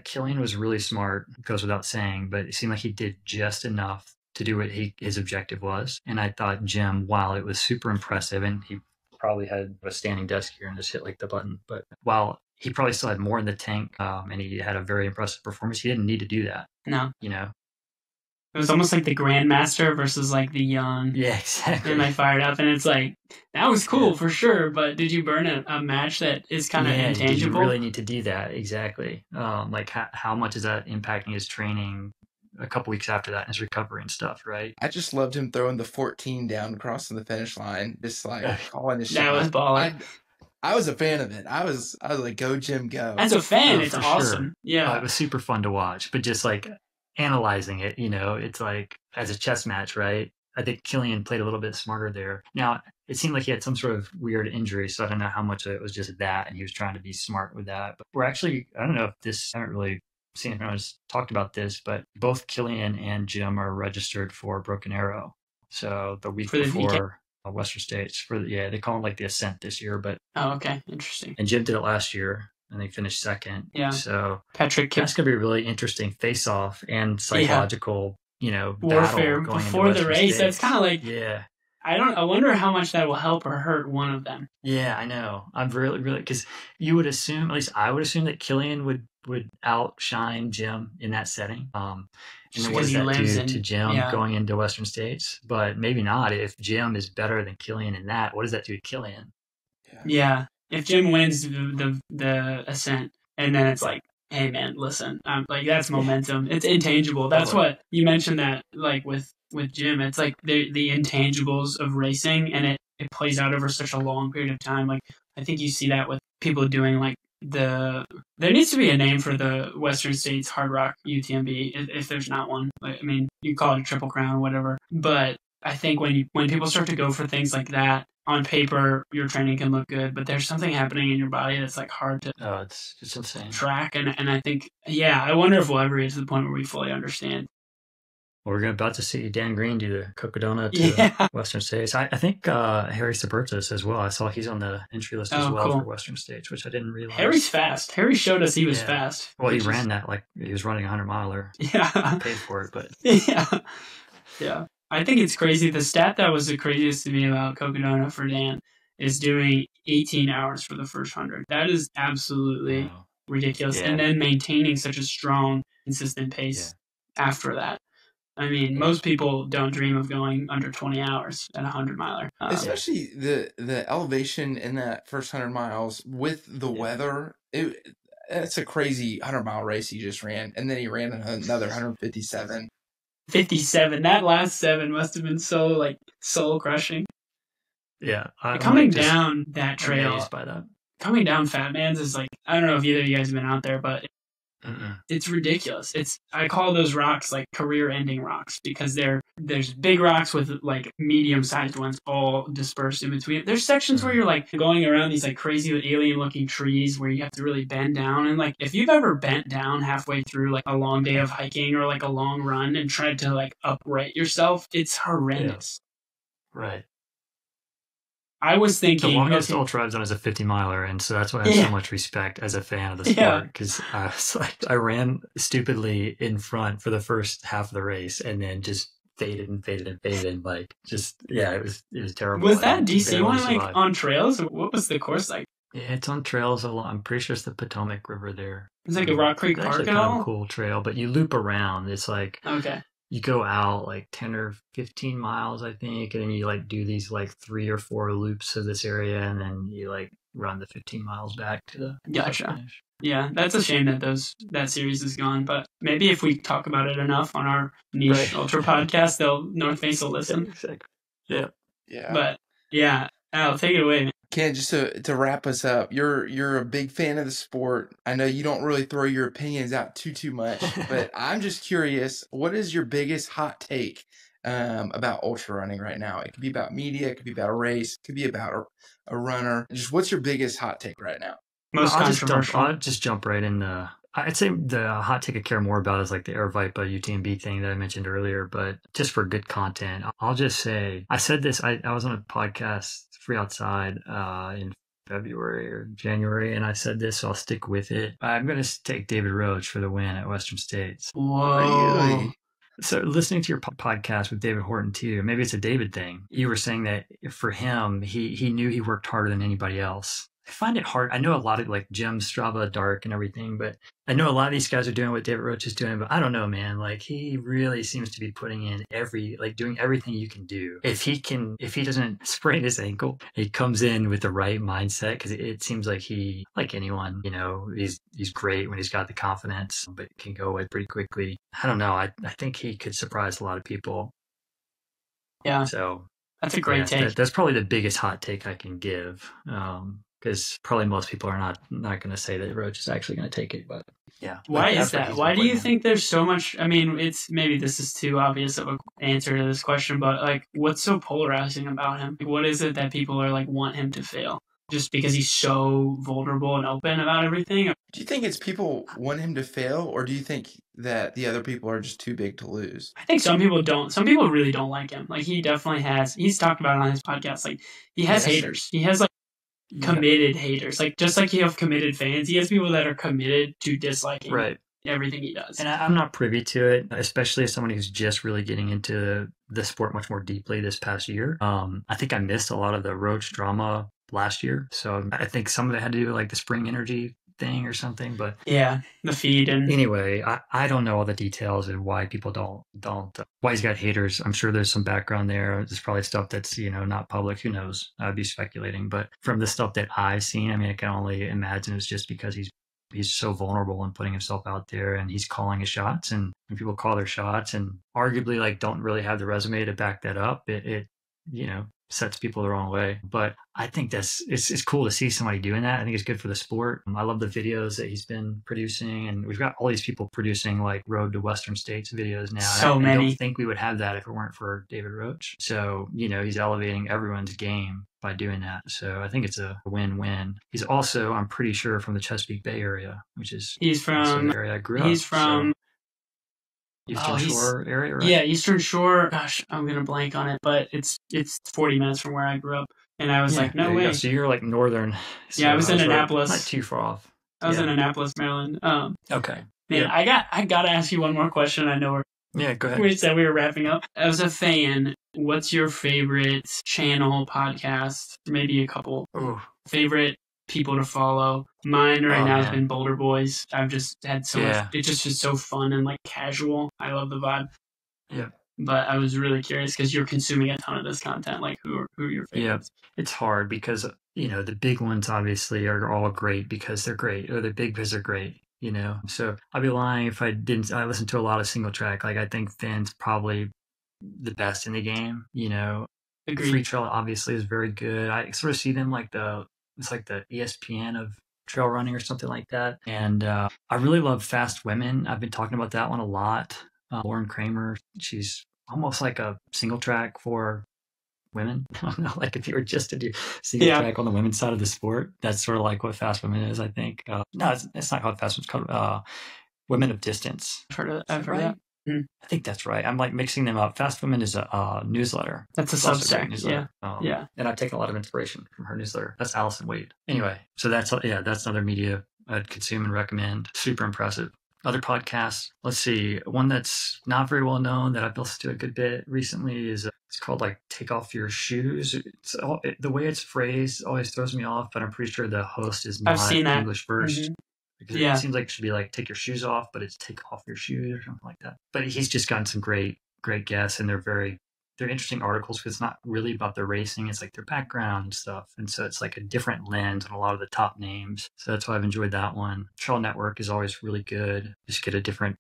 Killian was really smart, goes without saying, but it seemed like he did just enough to do what his objective was. And I thought Jim, while it was super impressive, and he probably had a standing desk here and just hit like the button, but while he probably still had more in the tank, and he had a very impressive performance, he didn't need to do that. No. It was almost like the grandmaster versus like the young. Yeah, exactly. And I fired up, and it's like, that was cool for sure, but did you burn a match that is kind of intangible? Did you really need to do that? Exactly. Like how much is that impacting his training a couple weeks after that and his recovery and stuff, right? I just loved him throwing the 14 down crossing the finish line, just like calling his shot. That was baller. I was a fan of it. I was like, go Jim, go. As a fan, it's awesome. Sure. Yeah. It was super fun to watch, but just like analyzing it, it's like as a chess match, right? I think Killian played a little bit smarter there. Now, it seemed like he had some sort of weird injury, so I don't know how much of it was just that, and he was trying to be smart with that. But I don't know if I haven't really seen if anyone's talked about this, but both Killian and Jim are registered for Broken Arrow. So the week before Western States, they call it like the Ascent this year. But okay, interesting. And Jim did it last year, and they finished second. Yeah. So that's going to be a really interesting face-off and psychological, warfare battle before the race. States. That's kind of like I wonder how much that will help or hurt one of them. Yeah, I know. I'm really, really, because you would assume, at least I would assume, that Killian would outshine Jim in that setting. And then what does that do to Jim going into Western States? But maybe not. If Jim is better than Killian in that, what does that do to Killian? Yeah. If Jim wins the Ascent, and then it's like, hey man, listen, like that's momentum. It's intangible. That's what you mentioned that like with Jim. It's like the intangibles of racing, and it plays out over such a long period of time. Like I think you see that with people doing like there needs to be a name for the Western States Hard Rock UTMB if there's not one. Like, I mean, you call it a Triple Crown, whatever. But I think when people start to go for things like that, on paper, your training can look good, but there's something happening in your body that's like hard to it's insane. track. And I think, I wonder if we'll ever get to the point where we fully understand. Well, we're about to see Dan Green do the Cocodona to Yeah. Western States. I think Harry Sabertis as well. I saw he's on the entry list as well cool. for Western States, which I didn't realize. Harry's fast. Harry showed us he was fast. Well, he ran that like he was running a 100-miler. Yeah. Paid for it, but yeah. Yeah. I think it's crazy. The stat that was the craziest to me about Cocodona for Dan is doing 18 hours for the first 100. That is absolutely ridiculous. Yeah. And then maintaining such a strong, consistent pace after that. I mean, most people don't dream of going under 20 hours at a 100-miler. Especially the elevation in that first 100 miles with the weather. It's a crazy 100-mile race he just ran. And then he ran another 157. 57. That last 7 must have been so, like, soul-crushing. Yeah. Coming down that trail, amazed by that. Coming down Fat Man's is like, I don't know if either of you guys have been out there, but it's ridiculous. I call those rocks like career-ending rocks because there's big rocks with like medium-sized ones all dispersed in between. There's sections where you're like going around these like crazy alien-looking trees where you have to really bend down. And like if you've ever bent down halfway through like a long day of hiking or like a long run and tried to like upright yourself, it's horrendous. Yeah. Right. I was thinking... The longest ultra I've done is a 50-miler, and so that's why I have so much respect as a fan of the sport, because I ran stupidly in front for the first half of the race, and then just faded, like, it was terrible. Was that DC one, like, on trails? What was the course like? Yeah, it's on trails a lot. I'm pretty sure it's the Potomac River there. It's like a Rock Creek Park at all? It's kind of a cool trail, but you loop around. It's like... Okay. You go out like 10 or 15 miles, I think, and then you like do these like 3 or 4 loops of this area, and then you like run the 15 miles back to the finish. Yeah, that's a shame that that series is gone, but maybe if we talk about it enough on our niche ultra podcast, North Face will listen. Exactly. Yeah. But yeah, Al, take it away, man. Ken, just to wrap us up, you're a big fan of the sport. I know you don't really throw your opinions out too much, but I'm just curious, what is your biggest hot take about ultra running right now? It could be about media, it could be about a race, it could be about a runner. Just what's your biggest hot take right now? Most controversial. I'll just jump right in. I'd say the hot take I care more about is like the Air Vipa UTMB thing that I mentioned earlier, but just for good content, I'll just say, I said this, I was on a podcast, Free Outside, in February or January, and I said this, so I'll stick with it. I'm going to take David Roche for the win at Western States. Whoa. Really? So listening to your podcast with David Horton too, maybe it's a David thing. You were saying that for him, he knew he worked harder than anybody else. I find it hard. I know a lot of like Jim Strava, Dark and everything, but I know a lot of these guys are doing what David Roche is doing, but I don't know, man. Like he really seems to be putting in doing everything you can do. If he doesn't sprain his ankle, he comes in with the right mindset, because it seems like he, like anyone, he's great when he's got the confidence, but can go away pretty quickly. I don't know. I think he could surprise a lot of people. Yeah. So that's a great take. That's probably the biggest hot take I can give. Because probably most people are not going to say that Roche is actually going to take it, but yeah. Why is that? Why do you think there's so much? I mean, maybe this is too obvious of an answer to this question, but like, what's so polarizing about him? Like, what is it that people are like want him to fail? Just because he's so vulnerable and open about everything? Do you think it's people want him to fail, or do you think that the other people are just too big to lose? I think some people don't. Some people really don't like him. Like he definitely has. He's talked about it on his podcast. Like he has haters. He has like committed haters. Like just like you have committed fans, he has people that are committed to disliking everything he does. And I'm not privy to it, especially as someone who's just really getting into the sport much more deeply this past year. I think I missed a lot of the Roche drama last year, so I think some of it had to do with like the spring energy thing or something, but yeah, the feed. And anyway, I don't know all the details and why people don't why he's got haters. I'm sure there's some background there. There's probably stuff that's not public. Who knows? I'd be speculating, but from the stuff that I've seen, I mean, I can only imagine it's just because he's so vulnerable and putting himself out there, and he's calling his shots, and when people call their shots and arguably like don't really have the resume to back that up, it sets people the wrong way. But I think it's cool to see somebody doing that. I think it's good for the sport. I love the videos that he's been producing, and we've got all these people producing like Road to Western States videos now. So many. I don't think we would have that if it weren't for David Roche. So, he's elevating everyone's game by doing that. So I think it's a win-win. He's also, I'm pretty sure, from the Chesapeake Bay area, which is he's from the area I grew up. He's from Eastern Shore area, right? Yeah, Eastern Shore. Gosh, I'm gonna blank on it, but it's 40 minutes from where I grew up, and I was like, no way. So you're like northern. So yeah, I was in Annapolis. Not too far off. I was in Annapolis, Maryland. Okay. Man, I gotta ask you one more question. I know go ahead. we said we were wrapping up. As a fan, what's your favorite channel, podcast? Maybe a couple. Favorite people to follow. Mine right now has been Boulder Boys. I've just had so much. It just is so fun and like casual. I love the vibe. Yeah. But I was really curious because you're consuming a ton of this content. Like, who are your favorites? Yeah, it's hard because the big ones obviously are all great because they're great, or the big because they're great. So I'd be lying if I didn't. I listen to a lot of single track. Like I think Finn's probably the best in the game. Agreed. Free Trail obviously is very good. I sort of see them like it's like the ESPN of trail running or something like that. And I really love Fast Women. I've been talking about that one a lot. Lauren Kramer, she's almost like a single track for women. I don't know, like if you were just to do single track on the women's side of the sport, that's sort of like what Fast Women is, I think. No, it's not called Fast Women. It's called Women of Distance. I've heard of that. I think that's right. I'm like mixing them up. Fast Women is a newsletter. That's a Substack newsletter. And I've taken a lot of inspiration from her newsletter. That's Allison Wade. Anyway, so that's another media I'd consume and recommend. Super impressive. Other podcasts. Let's see. One that's not very well known that I've listened to a good bit recently is it's called like Take Off Your Shoes. The way it's phrased always throws me off, but I'm pretty sure the host is not English first. Mm-hmm. Because it seems like it should be like take your shoes off, but it's take off your shoes or something like that. But he's just gotten some great guests, and they're interesting articles because it's not really about their racing. It's like their background and stuff. And so it's like a different lens on a lot of the top names. So that's why I've enjoyed that one. Trail Network is always really good. Just get a different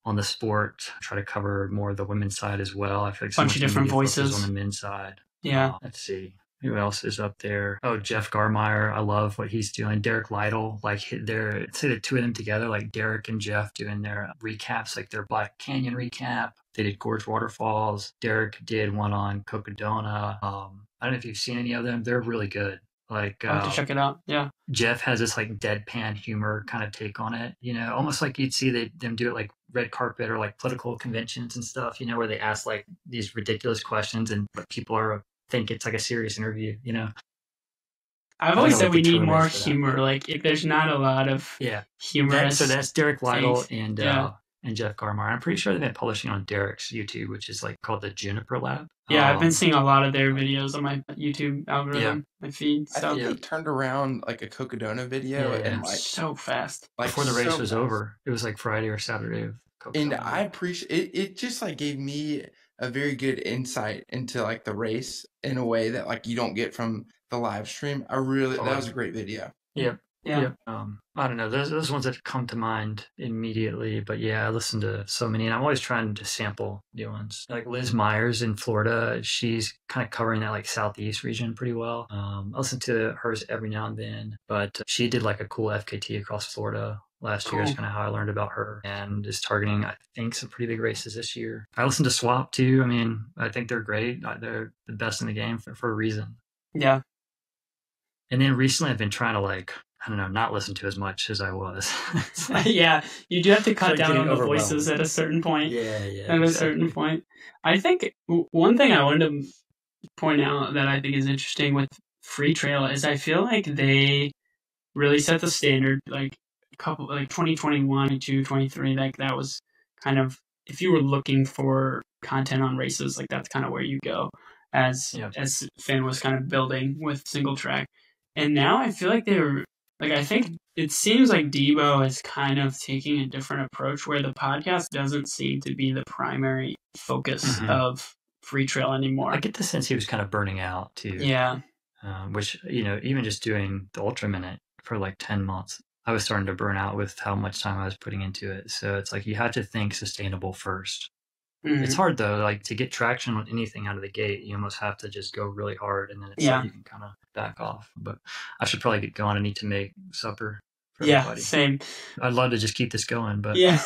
on the sport. Try to cover more of the women's side as well. I feel like bunch of different voices on the men's side. Yeah. Let's see. Who else is up there? Oh, Jeff Garmire. I love what he's doing. Derek Lytle. Like say the two of them together, like Derek and Jeff doing their recaps, like their Black Canyon recap. They did Gorge Waterfalls. Derek did one on Cocodona. I don't know if you've seen any of them. They're really good. Like I'll have to check it out. Yeah. Jeff has this like deadpan humor kind of take on it. Almost like you'd see them do it like red carpet or like political conventions and stuff. Where they ask like these ridiculous questions and but people think it's like a serious interview. I've always said we need more humor. Like if there's not a lot of humor. So that's Derek Lytle and Jeff Garmire. I'm pretty sure they've been publishing on Derek's YouTube, which is like called the Juniper Lab. Yeah, I've been seeing a lot of their videos on my YouTube algorithm, my feed. So. I think they turned around like a Cocodona video and like so fast. Like before the race was over. It was like Friday or Saturday of Cocodona. And I appreciate it. It just like gave me a very good insight into like the race in a way that like you don't get from the live stream. That was a great video. Yeah. I don't know. Those ones that come to mind immediately, but I listen to so many, and I'm always trying to sample new ones. Like Liz Myers in Florida, she's kind of covering that like southeast region pretty well. I listen to hers every now and then, but she did like a cool FKT across Florida last year. Is kind of how I learned about her, and is targeting I think some pretty big races this year. I listen to Swap too. I mean, I think they're great. They're the best in the game for a reason. Yeah. And then recently I've been trying to like, I don't know, not listen to as much as I was. Yeah, you do have to cut down on the voices at a certain point. At a certain point. I think one thing I wanted to point out that I think is interesting with Free Trail is I feel like they really set the standard, like a couple, like 2021, 22, 23, like that was kind of, if you were looking for content on races, like that's kind of where you go as Finn was kind of building with single track. And now I feel like I think it seems like Debo is kind of taking a different approach where the podcast doesn't seem to be the primary focus of Free Trail anymore. I get the sense he was kind of burning out too. Yeah. Which, even just doing the Ultra Minute for like 10 months, I was starting to burn out with how much time I was putting into it. So it's like you have to think sustainable first. It's hard though, like to get traction on anything out of the gate, you almost have to just go really hard, and then it's like you can kind of back off. But I should probably get going. I need to make supper. for Yeah, everybody. same. I'd love to just keep this going, but Yeah.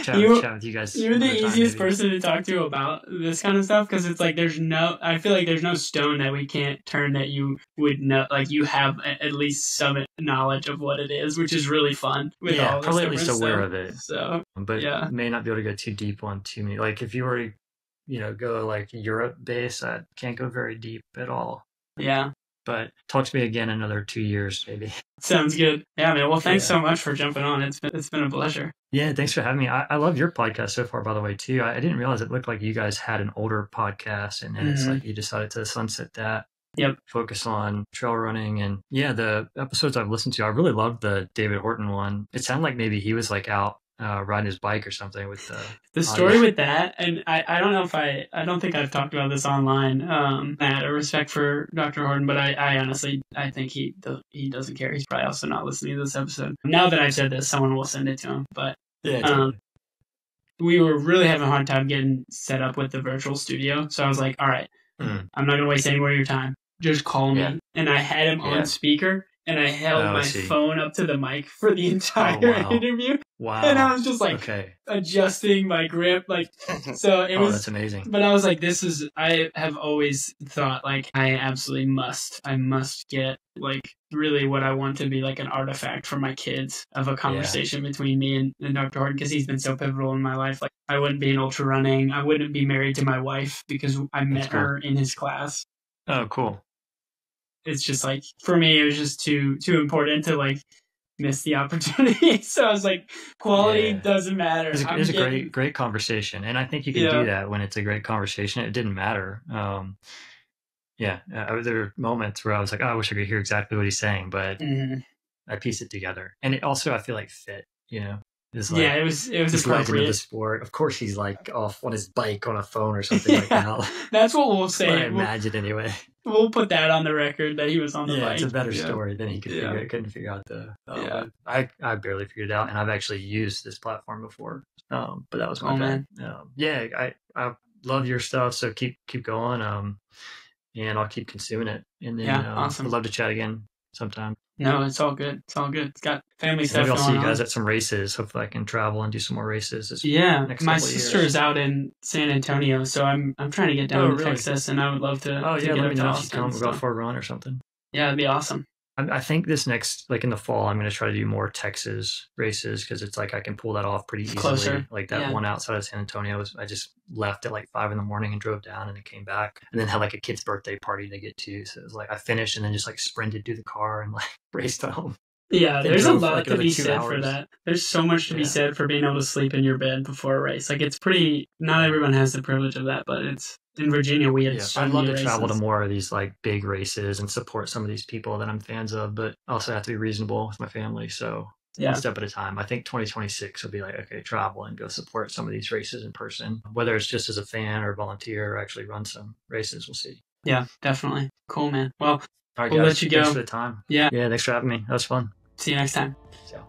chat with you guys. You're the another time, easiest maybe. person to talk to about this kind of stuff because it's like I feel like there's no stone that we can't turn that you would know, like you have at least some knowledge of what it is, which is really fun with Yeah, all this probably at least different aware stuff. of it. So, But yeah. may not be able to go too deep on too many. Like if you were to, go like Europe based, I can't go very deep at all. Yeah. But talk to me again in another 2 years, maybe. Sounds good. Yeah, man. Well, thanks Yeah. so much for jumping on. It's been a pleasure. Yeah, thanks for having me. I love your podcast so far, by the way, too. I didn't realize it looked like you guys had an older podcast, and then it's like you decided to sunset that. Yep. Focus on trail running. And yeah, the episodes I've listened to, I really loved the David Horton one. It sounded like maybe he was like out riding his bike or something with the story with that. And I don't know if I don't think I've talked about this online, out of respect for Dr. Horton, but I honestly, I think he doesn't care. He's probably also not listening to this episode. Now that I've said this, someone will send it to him. But yeah, totally. We were really having a hard time getting set up with the virtual studio. So I was like, all right, I'm not going to waste any more of your time. Just call me. Yeah. And I had him on speaker, and I held my phone up to the mic for the entire interview. Wow. And I was just like adjusting my grip. Like, so it was. That's amazing. But I was like, I have always thought like, I must get like really what I want to be like an artifact for my kids of a conversation between me and Dr. Horton, because he's been so pivotal in my life. Like, I wouldn't be in ultra running. I wouldn't be married to my wife because I met her in his class. Oh, cool. It's just like, for me, it was just too important to like miss the opportunity. So I was like, quality doesn't matter. It was a great conversation. And I think you can do that when it's a great conversation. It didn't matter. There were moments where I was like, oh, I wish I could hear exactly what he's saying, but I pieced it together. And it also, I feel like fit, It's like, it was he's appropriate. Into the sport. Of course, he's like off on his bike on a phone or something like that. That's what we'll say. I imagine anyway. We'll put that on the record that he was on the bike. Yeah, it's a better story than he couldn't figure out I barely figured it out, and I've actually used this platform before. But that was my bad. I love your stuff, so keep going. And I'll keep consuming it. And then awesome. I'd love to chat again sometime. No, it's all good. It's all good. It's got family stuff Maybe I'll see you guys on. at some races. Hopefully I can travel and do some more races. My sister is out in San Antonio, so I'm trying to get down to Texas, and I would love to. Let get me know Austin, if you come go for a run or something. Yeah, it'd be awesome. I think this next, like in the fall, I'm going to try to do more Texas races because it's like I can pull that off pretty easily. Closer. Like that one outside of San Antonio, I just left at like 5 a.m. and drove down and then came back and then had like a kid's birthday party to get to. So it was like I finished and then just like sprinted through the car and like raced home. Yeah, there's a lot to be said for that. There's so much to be said for being able to sleep in your bed before a race. Like, it's pretty, not everyone has the privilege of that, but it's, in Virginia, we had so many I'd love to races. travel to more of these like big races and support some of these people that I'm fans of, but also have to be reasonable with my family. So one step at a time. I think 2026 will be like, okay, travel and go support some of these races in person, whether it's just as a fan or volunteer or actually run some races. We'll see. Yeah, definitely. Cool, man. Well, all right, we'll guys, let you go. Thanks for the time. Yeah. Yeah, thanks for having me. That was fun. See you next time. So.